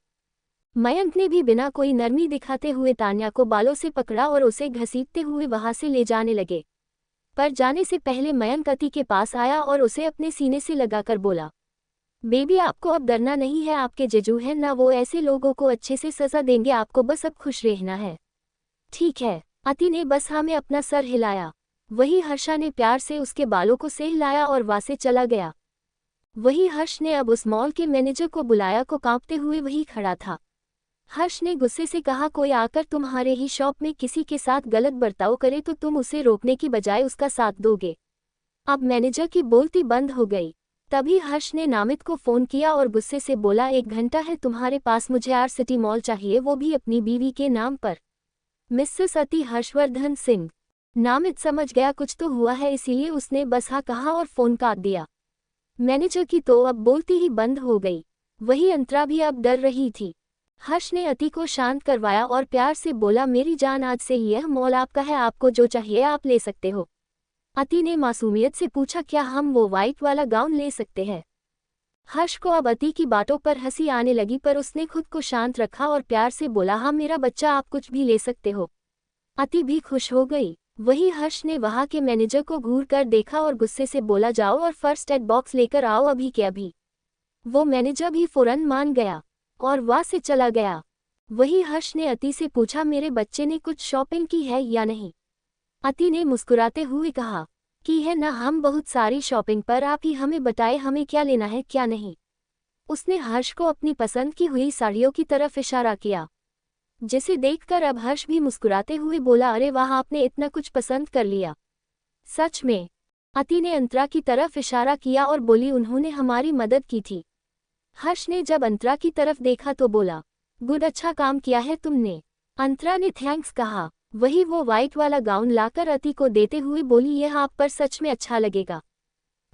मयंक ने भी बिना कोई नरमी दिखाते हुए तान्या को बालों से पकड़ा और उसे घसीटते हुए वहां से ले जाने लगे। पर जाने से पहले मयंक अति के पास आया और उसे अपने सीने से लगाकर बोला, बेबी आपको अब डरना नहीं है, आपके जीजू हैं ना, वो ऐसे लोगों को अच्छे से सजा देंगे, आपको बस अब खुश रहना है। ठीक है। अति ने बस हाँ में अपना सर हिलाया। वही हर्षा ने प्यार से उसके बालों को सहलाया और वहां से चला गया। वही हर्ष ने अब उस मॉल के मैनेजर को बुलाया को कांपते हुए वही खड़ा था। हर्ष ने गुस्से से कहा, कोई आकर तुम्हारे ही शॉप में किसी के साथ गलत बर्ताव करे तो तुम उसे रोकने की बजाय उसका साथ दोगे। अब मैनेजर की बोलती बंद हो गई। तभी हर्ष ने नामित को फोन किया और गुस्से से बोला, 1 घंटा है तुम्हारे पास, मुझे आर सिटी मॉल चाहिए, वो भी अपनी बीवी के नाम पर। मिसेस अति हर्षवर्धन सिंह। नामित समझ गया कुछ तो हुआ है, इसीलिए उसने बस हाँ कहा और फोन काट दिया। मैनेजर की तो अब बोलती ही बंद हो गई। वही अंतरा भी अब डर रही थी। हर्ष ने अति को शांत करवाया और प्यार से बोला, मेरी जान आज से यह मॉल आपका है, आपको जो चाहिए आप ले सकते हो। अति ने मासूमियत से पूछा, क्या हम वो वाइट वाला गाउन ले सकते हैं? हर्ष को अब अति की बातों पर हंसी आने लगी, पर उसने खुद को शांत रखा और प्यार से बोला, हाँ मेरा बच्चा, आप कुछ भी ले सकते हो। अति भी खुश हो गई। वही हर्ष ने वहां के मैनेजर को घूर कर देखा और गुस्से से बोला, जाओ और फर्स्ट एड बॉक्स लेकर आओ अभी के अभी। वो मैनेजर भी फौरन मान गया और वहां से चला गया। वही हर्ष ने अति से पूछा, मेरे बच्चे ने कुछ शॉपिंग की है या नहीं? अति ने मुस्कुराते हुए कहा, की है ना, हम बहुत सारी शॉपिंग, पर आप ही हमें बताए हमें क्या लेना है क्या नहीं। उसने हर्ष को अपनी पसंद की हुई साड़ियों की तरफ इशारा किया, जिसे देखकर अब हर्ष भी मुस्कुराते हुए बोला, अरे वाह, आपने इतना कुछ पसंद कर लिया। सच में? अति ने अंतरा की तरफ इशारा किया और बोली, उन्होंने हमारी मदद की थी। हर्ष ने जब अंतरा की तरफ देखा तो बोला, गुड, अच्छा काम किया है तुमने। अंतरा ने थैंक्स कहा। वही वो वाइट वाला गाउन लाकर अति को देते हुए बोली, यह आप पर सच में अच्छा लगेगा।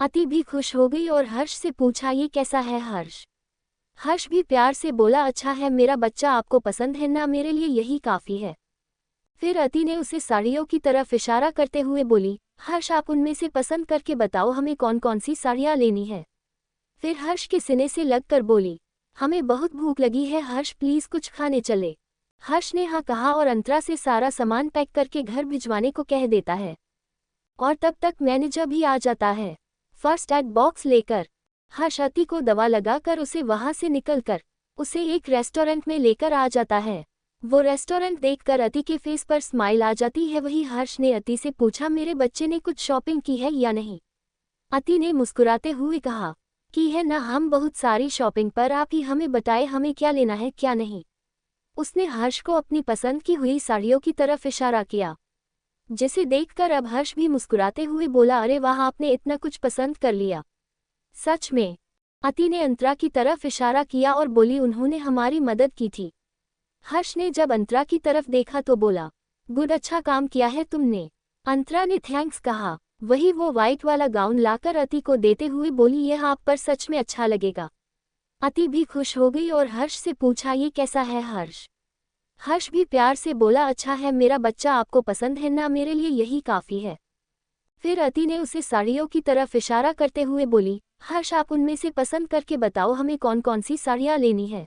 अति भी खुश हो गई और हर्ष से पूछा, ये कैसा है हर्ष? हर्ष भी प्यार से बोला, अच्छा है मेरा बच्चा, आपको पसंद है ना, मेरे लिए यही काफ़ी है। फिर अति ने उसे साड़ियों की तरफ इशारा करते हुए बोली, हर्ष आप उनमें से पसंद करके बताओ हमें कौन कौन सी साड़ियाँ लेनी है। फिर हर्ष के सीने से लगकर बोली, हमें बहुत भूख लगी है हर्ष, प्लीज़ कुछ खाने चले। हर्ष ने हाँ कहा और अंतरा से सारा सामान पैक करके घर भिजवाने को कह देता है। और तब तक मैनेजर भी आ जाता है फर्स्ट एड बॉक्स लेकर। हर्ष अति को दवा लगाकर उसे वहां से निकलकर उसे एक रेस्टोरेंट में लेकर आ जाता है। वो रेस्टोरेंट देखकर अति के फेस पर स्माइल आ जाती है। वही हर्ष ने अति से पूछा, मेरे बच्चे ने कुछ शॉपिंग की है या नहीं? अति ने मुस्कुराते हुए कहा, की है ना, हम बहुत सारी शॉपिंग, पर आप ही हमें बताए हमें क्या लेना है क्या नहीं। उसने हर्ष को अपनी पसंद की हुई साड़ियों की तरफ इशारा किया, जिसे देखकर अब हर्ष भी मुस्कुराते हुए बोला, अरे वाह, आपने इतना कुछ पसंद कर लिया। सच में? अति ने अंतरा की तरफ इशारा किया और बोली, उन्होंने हमारी मदद की थी। हर्ष ने जब अंतरा की तरफ देखा तो बोला, गुड, अच्छा काम किया है तुमने। अंतरा ने थैंक्स कहा। वही वो वाइट वाला गाउन लाकर अति को देते हुए बोली, यह आप पर सच में अच्छा लगेगा। अति भी खुश हो गई और हर्ष से पूछा, ये कैसा है हर्ष? हर्ष भी प्यार से बोला, अच्छा है मेरा बच्चा, आपको पसंद है ना, मेरे लिए यही काफ़ी है। फिर अति ने उसे साड़ियों की तरफ इशारा करते हुए बोली, हर्ष आप उनमें से पसंद करके बताओ हमें कौन कौन सी साड़ियाँ लेनी है।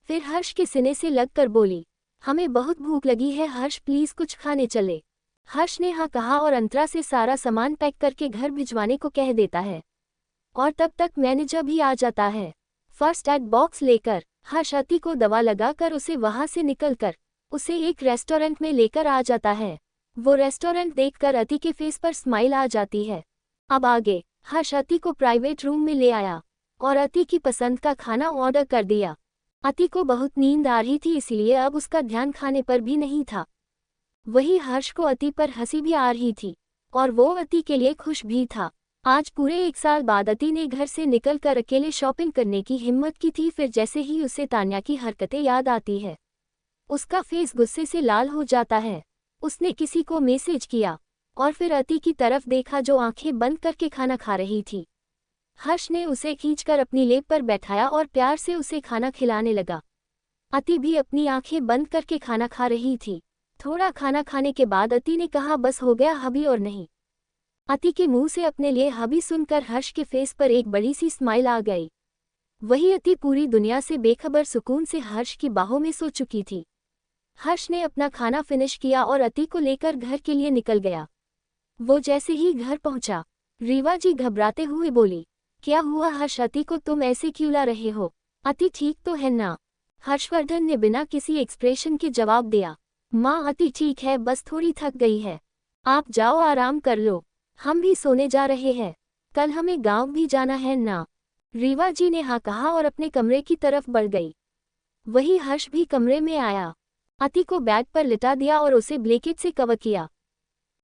फिर हर्ष के सीने से लगकर बोली, हमें बहुत भूख लगी है हर्ष, प्लीज़ कुछ खाने चले। हर्ष ने हाँ कहा और अंतरा से सारा सामान पैक करके घर भिजवाने को कह देता है। और तब तक मैनेजर भी आ जाता है फर्स्ट एड बॉक्स लेकर। हर्ष अति को दवा लगाकर उसे वहां से निकलकर उसे एक रेस्टोरेंट में लेकर आ जाता है। वो रेस्टोरेंट देखकर अति के फेस पर स्माइल आ जाती है। अब आगे हर्ष अति को प्राइवेट रूम में ले आया और अति की पसंद का खाना ऑर्डर कर दिया। अति को बहुत नींद आ रही थी, इसलिए अब उसका ध्यान खाने पर भी नहीं था। वही हर्ष को अति पर हंसी भी आ रही थी और वो अति के लिए खुश भी था। आज पूरे 1 साल बाद अति ने घर से निकलकर अकेले शॉपिंग करने की हिम्मत की थी। फिर जैसे ही उसे तान्या की हरकतें याद आती है, उसका फेस गुस्से से लाल हो जाता है। उसने किसी को मैसेज किया और फिर अति की तरफ देखा जो आंखें बंद करके खाना खा रही थी। हर्ष ने उसे खींचकर अपनी लेप पर बैठाया और प्यार से उसे खाना खिलाने लगा। अति भी अपनी आंखें बंद करके खाना खा रही थी। थोड़ा खाना खाने के बाद अति ने कहा, बस हो गया हबी और नहीं। अति के मुंह से अपने लिए हबी सुनकर हर्ष के फेस पर एक बड़ी सी स्माइल आ गई। वही अति पूरी दुनिया से बेखबर सुकून से हर्ष की बाहों में सो चुकी थी। हर्ष ने अपना खाना फिनिश किया और अति को लेकर घर के लिए निकल गया। वो जैसे ही घर पहुंचा, रीवा जी घबराते हुए बोली, क्या हुआ हर्ष, अति को तुम ऐसे क्यों ला रहे हो? अति ठीक तो है ना? हर्षवर्धन ने बिना किसी एक्सप्रेशन के जवाब दिया, माँ अति ठीक है, बस थोड़ी थक गई है। आप जाओ आराम कर लो, हम भी सोने जा रहे हैं, कल हमें गांव भी जाना है ना? रीवा जी ने हाँ कहा और अपने कमरे की तरफ बढ़ गई। वही हर्ष भी कमरे में आया, अति को बेड पर लिटा दिया और उसे ब्लैंकेट से कवर किया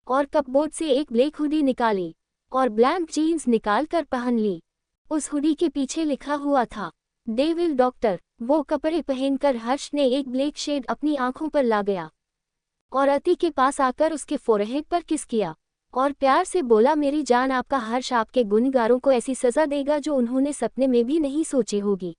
और कपबोर्ड से एक ब्लैक हुडी निकाली और ब्लैक जीन्स निकाल कर पहन ली। उस हुडी के पीछे लिखा हुआ था, डेविल डॉक्टर। वो कपड़े पहनकर हर्ष ने एक ब्लैक शेड अपनी आंखों पर ला गया और अति के पास आकर उसके फोरहेड पर किस किया और प्यार से बोला, मेरी जान, आपका हर्ष आपके गुनहगारों को ऐसी सजा देगा जो उन्होंने सपने में भी नहीं सोची होगी।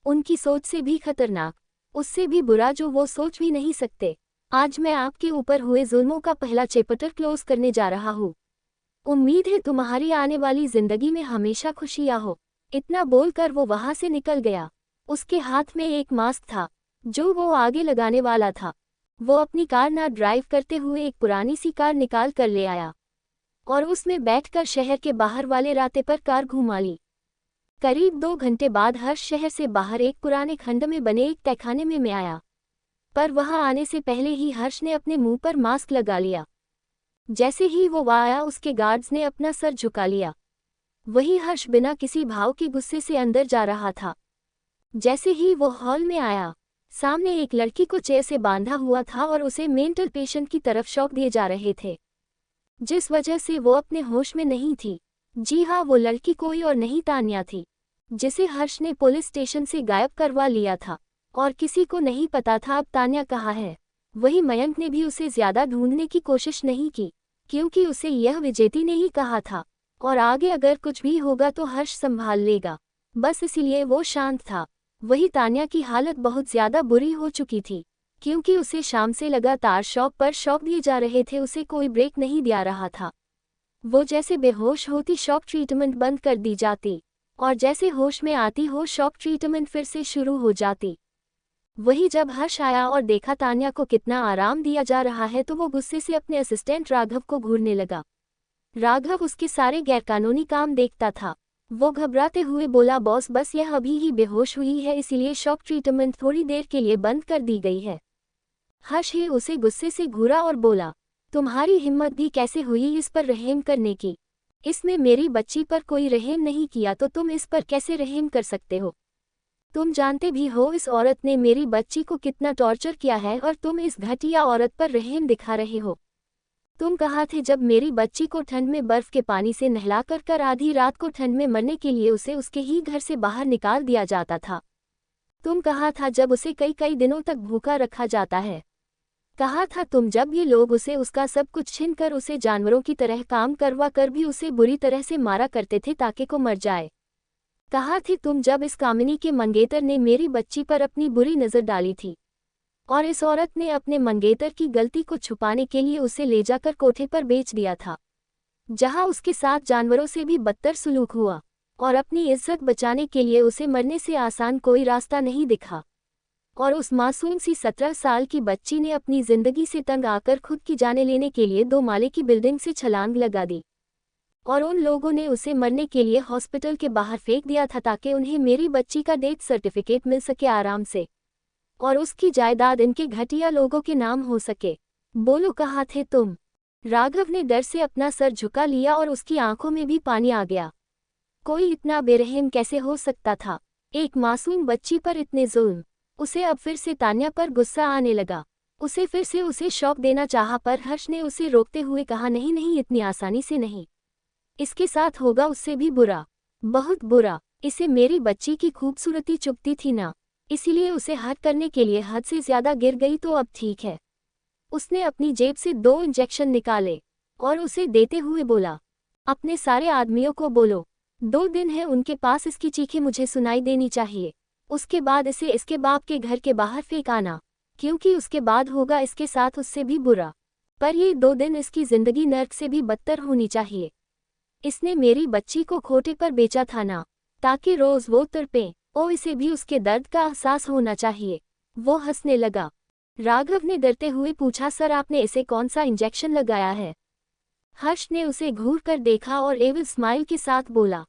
उनकी सोच से भी खतरनाक, उससे भी बुरा जो वो सोच भी नहीं सकते। आज मैं आपके ऊपर हुए जुल्मों का पहला चैप्टर क्लोज करने जा रहा हूँ। उम्मीद है तुम्हारी आने वाली जिंदगी में हमेशा खुशियाँ हो। इतना बोलकर वो वहां से निकल गया। उसके हाथ में एक मास्क था जो वो आगे लगाने वाला था। वो अपनी कार ना ड्राइव करते हुए एक पुरानी सी कार निकाल कर ले आया और उसमें बैठकर शहर के बाहर वाले रास्ते पर कार घुमा ली। करीब 2 घंटे बाद हर्ष शहर से बाहर एक पुराने खंड में बने एक तहखाने में आया, पर वहां आने से पहले ही हर्ष ने अपने मुंह पर मास्क लगा लिया। जैसे ही वो वहां आया, उसके गार्ड्स ने अपना सर झुका लिया। वही हर्ष बिना किसी भाव के गुस्से से अंदर जा रहा था। जैसे ही वो हॉल में आया, सामने एक लड़की को चेयर से बांधा हुआ था और उसे मेंटल पेशेंट की तरफ शॉक दिए जा रहे थे, जिस वजह से वो अपने होश में नहीं थी। जी हाँ, वो लड़की कोई और नहीं तान्या थी, जिसे हर्ष ने पुलिस स्टेशन से गायब करवा लिया था और किसी को नहीं पता था अब तान्या कहाँ है। वही मयंक ने भी उसे ज्यादा ढूंढने की कोशिश नहीं की, क्योंकि उसे यह विजेती ने ही कहा था और आगे अगर कुछ भी होगा तो हर्ष संभाल लेगा, बस इसीलिए वो शांत था। वही तान्या की हालत बहुत ज्यादा बुरी हो चुकी थी, क्योंकि उसे शाम से लगातार शॉक पर शॉक दिए जा रहे थे, उसे कोई ब्रेक नहीं दिया रहा था। वो जैसे बेहोश होती शॉक ट्रीटमेंट बंद कर दी जाती और जैसे होश में आती हो शॉक ट्रीटमेंट फिर से शुरू हो जाती। वही जब हर्ष आया और देखा तान्या को कितना आराम दिया जा रहा है तो वो गुस्से से अपने असिस्टेंट राघव को घूरने लगा। राघव उसके सारे गैरकानूनी काम देखता था। वो घबराते हुए बोला, बॉस बस यह अभी ही बेहोश हुई है, इसीलिए शॉक ट्रीटमेंट थोड़ी देर के लिए बंद कर दी गई है। हर्ष ही उसे गुस्से से घूरा और बोला, तुम्हारी हिम्मत भी कैसे हुई इस पर रहम करने की? इसमें मेरी बच्ची पर कोई रहम नहीं किया तो तुम इस पर कैसे रहम कर सकते हो? तुम जानते भी हो इस औरत ने मेरी बच्ची को कितना टॉर्चर किया है और तुम इस घटिया औरत पर रहम दिखा रहे हो। तुम कहाँ थे जब मेरी बच्ची को ठंड में बर्फ के पानी से नहला कर आधी रात को ठंड में मरने के लिए उसे उसके ही घर से बाहर निकाल दिया जाता था? तुम कहाँ था जब उसे कई कई दिनों तक भूखा रखा जाता है? कहाँ था तुम जब ये लोग उसे उसका सब कुछ छीन कर उसे जानवरों की तरह काम करवा कर भी उसे बुरी तरह से मारा करते थे ताकि को मर जाए? कहाँ थे तुम जब इस कामिनी के मंगेतर ने मेरी बच्ची पर अपनी बुरी नज़र डाली थी और इस औरत ने अपने मंगेतर की गलती को छुपाने के लिए उसे ले जाकर कोठे पर बेच दिया था, जहां उसके साथ जानवरों से भी बदतर सुलूक हुआ और अपनी इज्जत बचाने के लिए उसे मरने से आसान कोई रास्ता नहीं दिखा और उस मासूम सी 17 साल की बच्ची ने अपनी जिंदगी से तंग आकर खुद की जाने लेने के लिए 2 माले की बिल्डिंग से छलांग लगा दी और उन लोगों ने उसे मरने के लिए हॉस्पिटल के बाहर फेंक दिया था ताकि उन्हें मेरी बच्ची का डेथ सर्टिफिकेट मिल सके आराम से और उसकी जायदाद इनके घटिया लोगों के नाम हो सके। बोलो कहाँ थे तुम? राघव ने डर से अपना सर झुका लिया और उसकी आंखों में भी पानी आ गया। कोई इतना बेरहम कैसे हो सकता था? एक मासूम बच्ची पर इतने जुल्म। उसे अब फिर से तान्या पर गुस्सा आने लगा। उसे फिर से उसे शौक देना चाहा, पर हर्ष ने उसे रोकते हुए कहा, नहीं नहीं, इतनी आसानी से नहीं। इसके साथ होगा उससे भी बुरा, बहुत बुरा। इसे मेरी बच्ची की खूबसूरती चुभती थी ना, इसीलिए उसे हद करने के लिए हद से ज्यादा गिर गई तो अब ठीक है। उसने अपनी जेब से 2 इंजेक्शन निकाले और उसे देते हुए बोला, अपने सारे आदमियों को बोलो 2 दिन है उनके पास, इसकी चीखें मुझे सुनाई देनी चाहिए। उसके बाद इसे इसके बाप के घर के बाहर फेंक आना, क्योंकि उसके बाद होगा इसके साथ उससे भी बुरा। पर ये 2 दिन इसकी जिंदगी नर्क से भी बदतर होनी चाहिए। इसने मेरी बच्ची को खोटे पर बेचा था ना, ताकि रोज वो तड़पे। ओ, इसे भी उसके दर्द का एहसास होना चाहिए। वो हंसने लगा। राघव ने डरते हुए पूछा, सर आपने इसे कौन सा इंजेक्शन लगाया है? हर्ष ने उसे घूर कर देखा और एविल स्माइल के साथ बोला,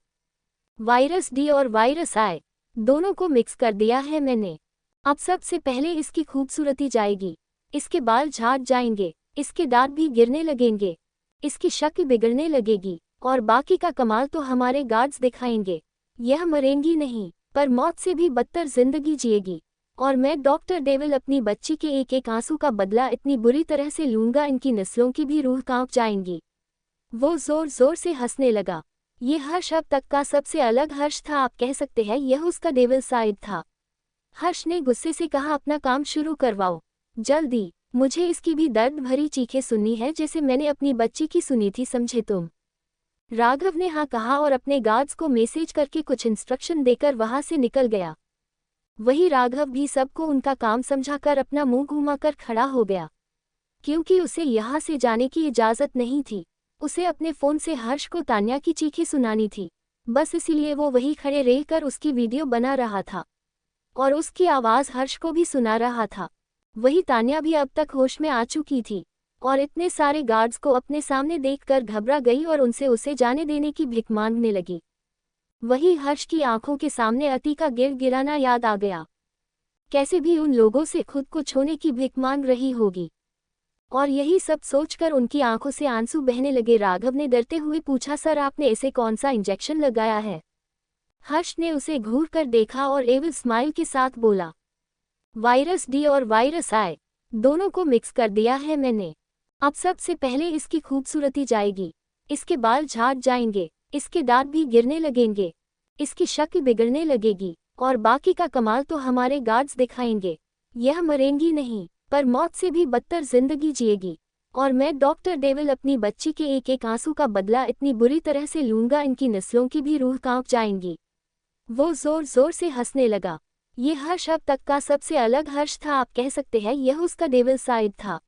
वायरस डी और वायरस आई, दोनों को मिक्स कर दिया है मैंने। अब सबसे पहले इसकी खूबसूरती जाएगी, इसके बाल झाड़ जाएंगे, इसके दांत भी गिरने लगेंगे, इसकी शक्ल बिगड़ने लगेगी, और बाकी का कमाल तो हमारे गार्ड्स दिखाएंगे। यह मरेंगी नहीं, पर मौत से भी बदतर जिंदगी जिएगी, और मैं डॉक्टर डेविल अपनी बच्ची के एक एक आंसू का बदला इतनी बुरी तरह से लूंगा, इनकी नस्लों की भी रूह कांप जाएंगी। वो जोर जोर से हंसने लगा। ये हर्ष अब तक का सबसे अलग हर्ष था, आप कह सकते हैं यह उसका डेविल साइड था। हर्ष ने गुस्से से कहा, अपना काम शुरू करवाओ, जल्दी, मुझे इसकी भी दर्द भरी चीखें सुननी है जैसे मैंने अपनी बच्ची की सुनी थी, समझे तुम? राघव ने हाँ कहा और अपने गार्ड्स को मैसेज करके कुछ इंस्ट्रक्शन देकर वहां से निकल गया। वही राघव भी सबको उनका काम समझाकर अपना मुंह घुमाकर खड़ा हो गया, क्योंकि उसे यहाँ से जाने की इजाजत नहीं थी। उसे अपने फोन से हर्ष को तान्या की चीखें सुनानी थी, बस इसीलिए वो वही खड़े रहकर उसकी वीडियो बना रहा था और उसकी आवाज़ हर्ष को भी सुना रहा था। वही तान्या भी अब तक होश में आ चुकी थी और इतने सारे गार्ड्स को अपने सामने देखकर घबरा गई और उनसे उसे जाने देने की भीख मांगने लगी। वही हर्ष की आंखों के सामने अति का गिड़गिड़ाना याद आ गया, कैसे भी उन लोगों से खुद को छोने की भीख मांग रही होगी, और यही सब सोचकर उनकी आंखों से आंसू बहने लगे। राघव ने डरते हुए पूछा, सर आपने इसे कौन सा इंजेक्शन लगाया है? हर्ष ने उसे घूर कर देखा और एविल स्माइल के साथ बोला, वायरस डी और वायरस आई, दोनों को मिक्स कर दिया है मैंने। अब सबसे पहले इसकी खूबसूरती जाएगी, इसके बाल झाड़ जाएंगे, इसके दांत भी गिरने लगेंगे, इसकी शक्ल बिगड़ने लगेगी, और बाकी का कमाल तो हमारे गार्ड्स दिखाएंगे। यह मरेंगी नहीं, पर मौत से भी बदतर जिंदगी जिएगी, और मैं डॉक्टर डेविल अपनी बच्ची के एक एक आंसू का बदला इतनी बुरी तरह से लूंगा, इनकी नस्लों की भी रूह कांप जाएंगी। वो जोर जोर से हंसने लगा। ये हर्ष अब तक का सबसे अलग हर्ष था, आप कह सकते हैं यह उसका डेविल साइड था।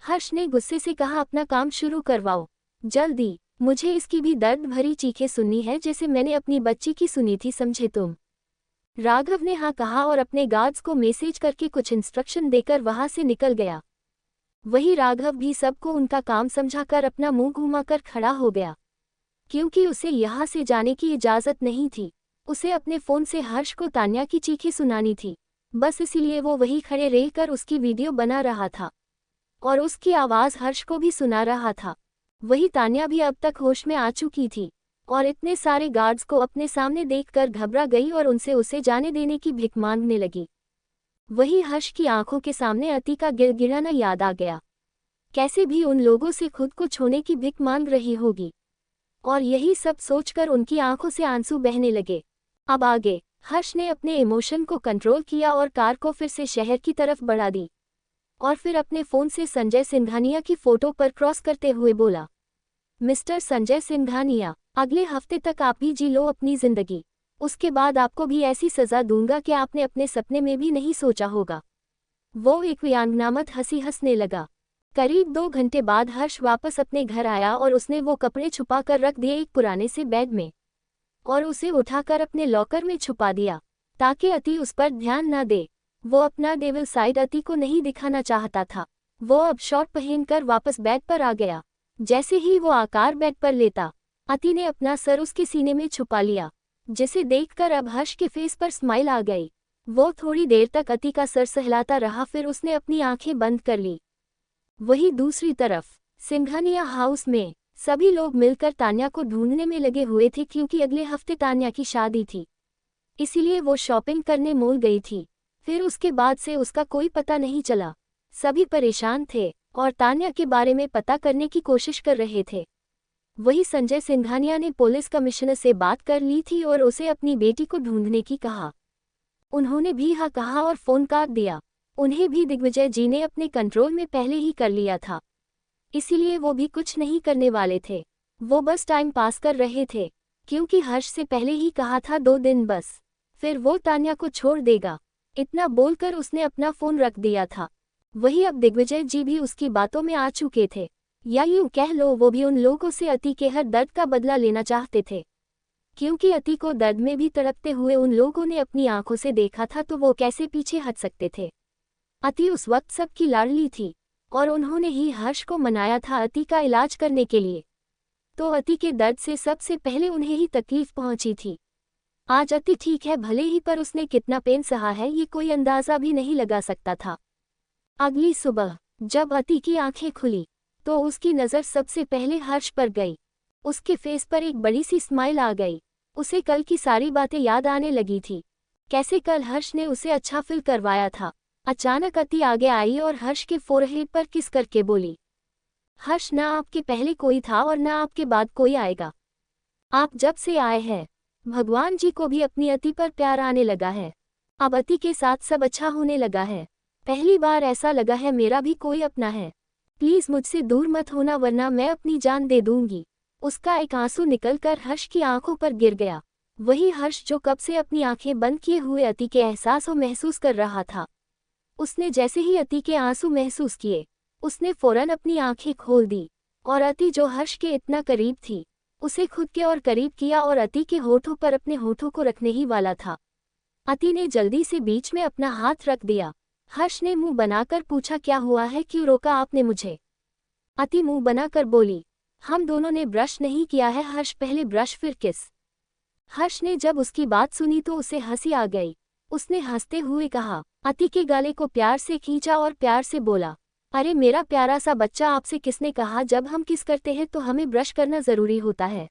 हर्ष ने गुस्से से कहा, अपना काम शुरू करवाओ, जल्दी, मुझे इसकी भी दर्द भरी चीखें सुननी है जैसे मैंने अपनी बच्ची की सुनी थी, समझे तुम? राघव ने हाँ कहा और अपने गार्ड्स को मैसेज करके कुछ इंस्ट्रक्शन देकर वहां से निकल गया। वही राघव भी सबको उनका काम समझाकर अपना मुंह घुमाकर खड़ा हो गया, क्योंकि उसे यहाँ से जाने की इजाजत नहीं थी। उसे अपने फोन से हर्ष को तान्या की चीखें सुनानी थी, बस इसीलिए वो वही खड़े रहकर उसकी वीडियो बना रहा था और उसकी आवाज़ हर्ष को भी सुना रहा था। वही तान्या भी अब तक होश में आ चुकी थी और इतने सारे गार्ड्स को अपने सामने देखकर घबरा गई और उनसे उसे जाने देने की भीख मांगने लगी। वही हर्ष की आंखों के सामने अति का गिड़गिड़ाना याद आ गया, कैसे भी उन लोगों से खुद को छोने की भीख मांग रही होगी, और यही सब सोचकर उनकी आंखों से आंसू बहने लगे। अब आगे हर्ष ने अपने इमोशन को कंट्रोल किया और कार को फिर से शहर की तरफ बढ़ा दी और फिर अपने फ़ोन से संजय सिंघानिया की फ़ोटो पर क्रॉस करते हुए बोला, मिस्टर संजय सिंघानिया, अगले हफ्ते तक आप भी जी लो अपनी ज़िंदगी, उसके बाद आपको भी ऐसी सज़ा दूंगा कि आपने अपने सपने में भी नहीं सोचा होगा। वो एक व्यंग्यात्मक हंसी हंसने लगा। करीब 2 घंटे बाद हर्ष वापस अपने घर आया और उसने वो कपड़े छुपा कर रख दिए एक पुराने से बैग में और उसे उठाकर अपने लॉकर में छुपा दिया ताकि अति उस पर ध्यान न दे। वो अपना डेविल साइड अति को नहीं दिखाना चाहता था। वो अब शॉर्ट पहनकर वापस बेड पर आ गया। जैसे ही वो आकार बेड पर लेता, अति ने अपना सर उसके सीने में छुपा लिया, जिसे देखकर अब हर्ष के फेस पर स्माइल आ गई। वो थोड़ी देर तक अति का सर सहलाता रहा, फिर उसने अपनी आंखें बंद कर ली। वहीं दूसरी तरफ सिंघानिया हाउस में सभी लोग मिलकर तान्या को ढूंढने में लगे हुए थे, क्योंकि अगले हफ्ते तान्या की शादी थी, इसीलिए वो शॉपिंग करने मॉल गई थी। फिर उसके बाद से उसका कोई पता नहीं चला। सभी परेशान थे और तान्या के बारे में पता करने की कोशिश कर रहे थे। वही संजय सिंघानिया ने पुलिस कमिश्नर से बात कर ली थी और उसे अपनी बेटी को ढूंढने की कहा। उन्होंने भी हाँ कहा और फोन काट दिया। उन्हें भी दिग्विजय जी ने अपने कंट्रोल में पहले ही कर लिया था, इसीलिए वो भी कुछ नहीं करने वाले थे। वो बस टाइम पास कर रहे थे, क्योंकि हर्ष से पहले ही कहा था 2 दिन बस, फिर वो तान्या को छोड़ देगा। इतना बोलकर उसने अपना फोन रख दिया था। वही अब दिग्विजय जी भी उसकी बातों में आ चुके थे, या यूं कह लो वो भी उन लोगों से अति के हर दर्द का बदला लेना चाहते थे, क्योंकि अति को दर्द में भी तड़पते हुए उन लोगों ने अपनी आंखों से देखा था, तो वो कैसे पीछे हट सकते थे। अति उस वक्त सबकी लाडली थी और उन्होंने ही हर्ष को मनाया था अति का इलाज करने के लिए। तो अति के दर्द से सबसे पहले उन्हें ही तकलीफ पहुंची थी। आज अति ठीक है भले ही, पर उसने कितना पेन सहा है ये कोई अंदाजा भी नहीं लगा सकता था। अगली सुबह जब अति की आंखें खुली तो उसकी नज़र सबसे पहले हर्ष पर गई। उसके फेस पर एक बड़ी सी स्माइल आ गई। उसे कल की सारी बातें याद आने लगी थी, कैसे कल हर्ष ने उसे अच्छा फील करवाया था। अचानक अति आगे आई और हर्ष के फोरहेड पर किस करके बोली, हर्ष ना आपके पहले कोई था और ना आपके बाद कोई आएगा। आप जब से आए हैं भगवान जी को भी अपनी अति पर प्यार आने लगा है। अब अति के साथ सब अच्छा होने लगा है। पहली बार ऐसा लगा है मेरा भी कोई अपना है। प्लीज मुझसे दूर मत होना वरना मैं अपनी जान दे दूंगी। उसका एक आंसू निकलकर हर्ष की आंखों पर गिर गया। वही हर्ष जो कब से अपनी आंखें बंद किए हुए अति के एहसासों महसूस कर रहा था। उसने जैसे ही अति के आंसू महसूस किए उसने फौरन अपनी आंखें खोल दी और अति जो हर्ष के इतना करीब थी उसे खुद के और करीब किया और अति के होठों पर अपने होठों को रखने ही वाला था। अति ने जल्दी से बीच में अपना हाथ रख दिया। हर्ष ने मुंह बनाकर पूछा, क्या हुआ है, क्यों रोका आपने मुझे? अति मुंह बनाकर बोली, हम दोनों ने ब्रश नहीं किया है हर्ष, पहले ब्रश फिर किस। हर्ष ने जब उसकी बात सुनी तो उसे हंसी आ गई। उसने हंसते हुए कहा, अति के गाले को प्यार से खींचा और प्यार से बोला, अरे मेरा प्यारा सा बच्चा, आपसे किसने कहा जब हम किस करते हैं तो हमें ब्रश करना जरूरी होता है?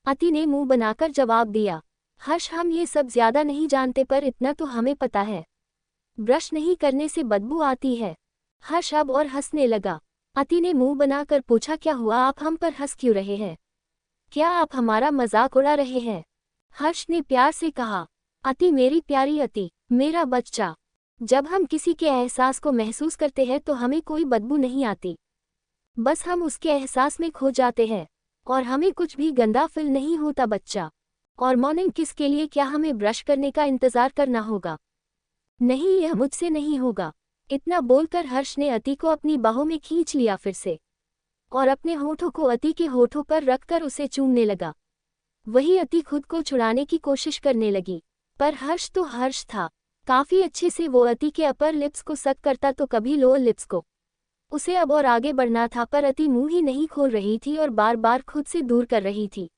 अति ने मुंह बनाकर जवाब दिया, हर्ष हम ये सब ज्यादा नहीं जानते पर इतना तो हमें पता है, ब्रश नहीं करने से बदबू आती है। हर्ष अब और हंसने लगा। अति ने मुंह बनाकर पूछा, क्या हुआ, आप हम पर हंस क्यों रहे हैं? क्या आप हमारा मजाक उड़ा रहे हैं? हर्ष ने प्यार से कहा, अति मेरी प्यारी अति, मेरा बच्चा, जब हम किसी के एहसास को महसूस करते हैं तो हमें कोई बदबू नहीं आती, बस हम उसके एहसास में खो जाते हैं और हमें कुछ भी गंदा फील नहीं होता बच्चा। और मॉर्निंग किस के लिए क्या हमें ब्रश करने का इंतजार करना होगा? नहीं, यह मुझसे नहीं होगा। इतना बोलकर हर्ष ने अति को अपनी बाहों में खींच लिया फिर से और अपने होठों को अति के होठों पर रखकर उसे चूमने लगा। वही अति खुद को छुड़ाने की कोशिश करने लगी, पर हर्ष तो हर्ष था। काफी अच्छे से वो अति के अपर लिप्स को सक करता तो कभी लोअर लिप्स को। उसे अब और आगे बढ़ना था पर अति मुंह ही नहीं खोल रही थी और बार बार खुद से दूर कर रही थी।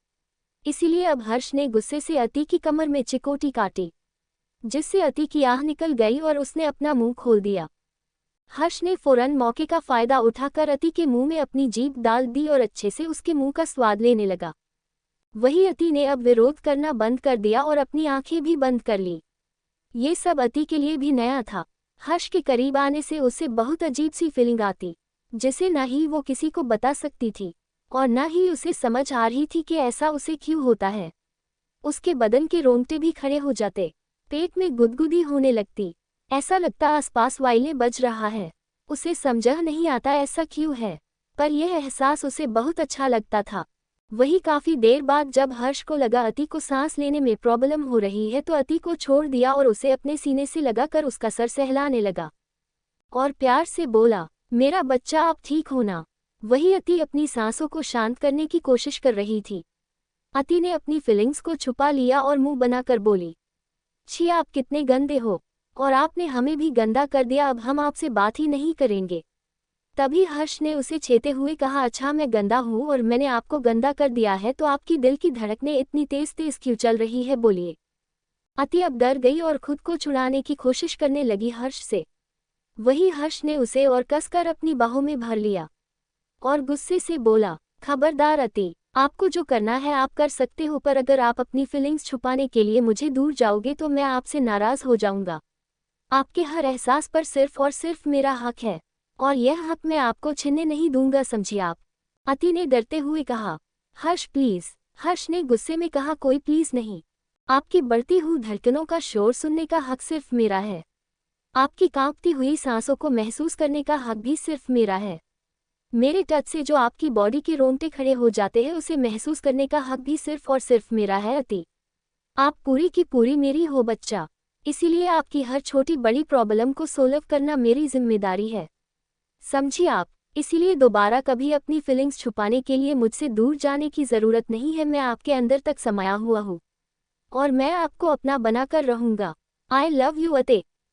इसीलिए अब हर्ष ने गुस्से से अति की कमर में चिकोटी काटी, जिससे अति की आह निकल गई और उसने अपना मुंह खोल दिया। हर्ष ने फौरन मौके का फायदा उठाकर अति के मुंह में अपनी जीभ डाल दी और अच्छे से उसके मुंह का स्वाद लेने लगा। वही अति ने अब विरोध करना बंद कर दिया और अपनी आंखें भी बंद कर ली। ये सब अति के लिए भी नया था। हर्ष के करीब आने से उसे बहुत अजीब सी फीलिंग आती, जिसे न ही वो किसी को बता सकती थी और न ही उसे समझ आ रही थी कि ऐसा उसे क्यों होता है। उसके बदन के रोंगटे भी खड़े हो जाते, पेट में गुदगुदी होने लगती, ऐसा लगता आसपास वाइलें बज रहा है। उसे समझ नहीं आता ऐसा क्यों है, पर यह एहसास उसे बहुत अच्छा लगता था। वही काफी देर बाद जब हर्ष को लगा अति को सांस लेने में प्रॉब्लम हो रही है तो अति को छोड़ दिया और उसे अपने सीने से लगाकर उसका सर सहलाने लगा और प्यार से बोला, मेरा बच्चा आप ठीक हो ना? वही अति अपनी सांसों को शांत करने की कोशिश कर रही थी। अति ने अपनी फीलिंग्स को छुपा लिया और मुंह बनाकर बोली, छी आप कितने गंदे हो और आपने हमें भी गंदा कर दिया, अब हम आपसे बात ही नहीं करेंगे। तभी हर्ष ने उसे छेते हुए कहा, अच्छा मैं गंदा हूँ और मैंने आपको गंदा कर दिया है तो आपकी दिल की धड़कनें इतनी तेज तेज क्यों चल रही है, बोलिए। अति अब डर गई और खुद को छुड़ाने की कोशिश करने लगी हर्ष से। वही हर्ष ने उसे और कसकर अपनी बाहों में भर लिया और गुस्से से बोला, खबरदार अति, आपको जो करना है आप कर सकते हो, पर अगर आप अपनी फीलिंग्स छुपाने के लिए मुझे दूर जाओगे तो मैं आपसे नाराज हो जाऊंगा। आपके हर एहसास पर सिर्फ और सिर्फ मेरा हक है और यह हक मैं आपको छीनने नहीं दूंगा, समझिए आप। अति ने डरते हुए कहा, हर्ष प्लीज। हर्ष ने गुस्से में कहा, कोई प्लीज नहीं, आपकी बढ़ती हुई धड़कनों का शोर सुनने का हक सिर्फ मेरा है, आपकी कांपती हुई सांसों को महसूस करने का हक भी सिर्फ मेरा है, मेरे टच से जो आपकी बॉडी के रोंगटे खड़े हो जाते हैं उसे महसूस करने का हक भी सिर्फ और सिर्फ मेरा है अति। आप पूरी की पूरी मेरी हो बच्चा, इसीलिए आपकी हर छोटी बड़ी प्रॉब्लम को सोल्व करना मेरी जिम्मेदारी है, समझिए आप। इसीलिए दोबारा कभी अपनी फीलिंग्स छुपाने के लिए मुझसे दूर जाने की ज़रूरत नहीं है। मैं आपके अंदर तक समाया हुआ हूँ और मैं आपको अपना बनाकर रहूँगा। आई लव यू अते।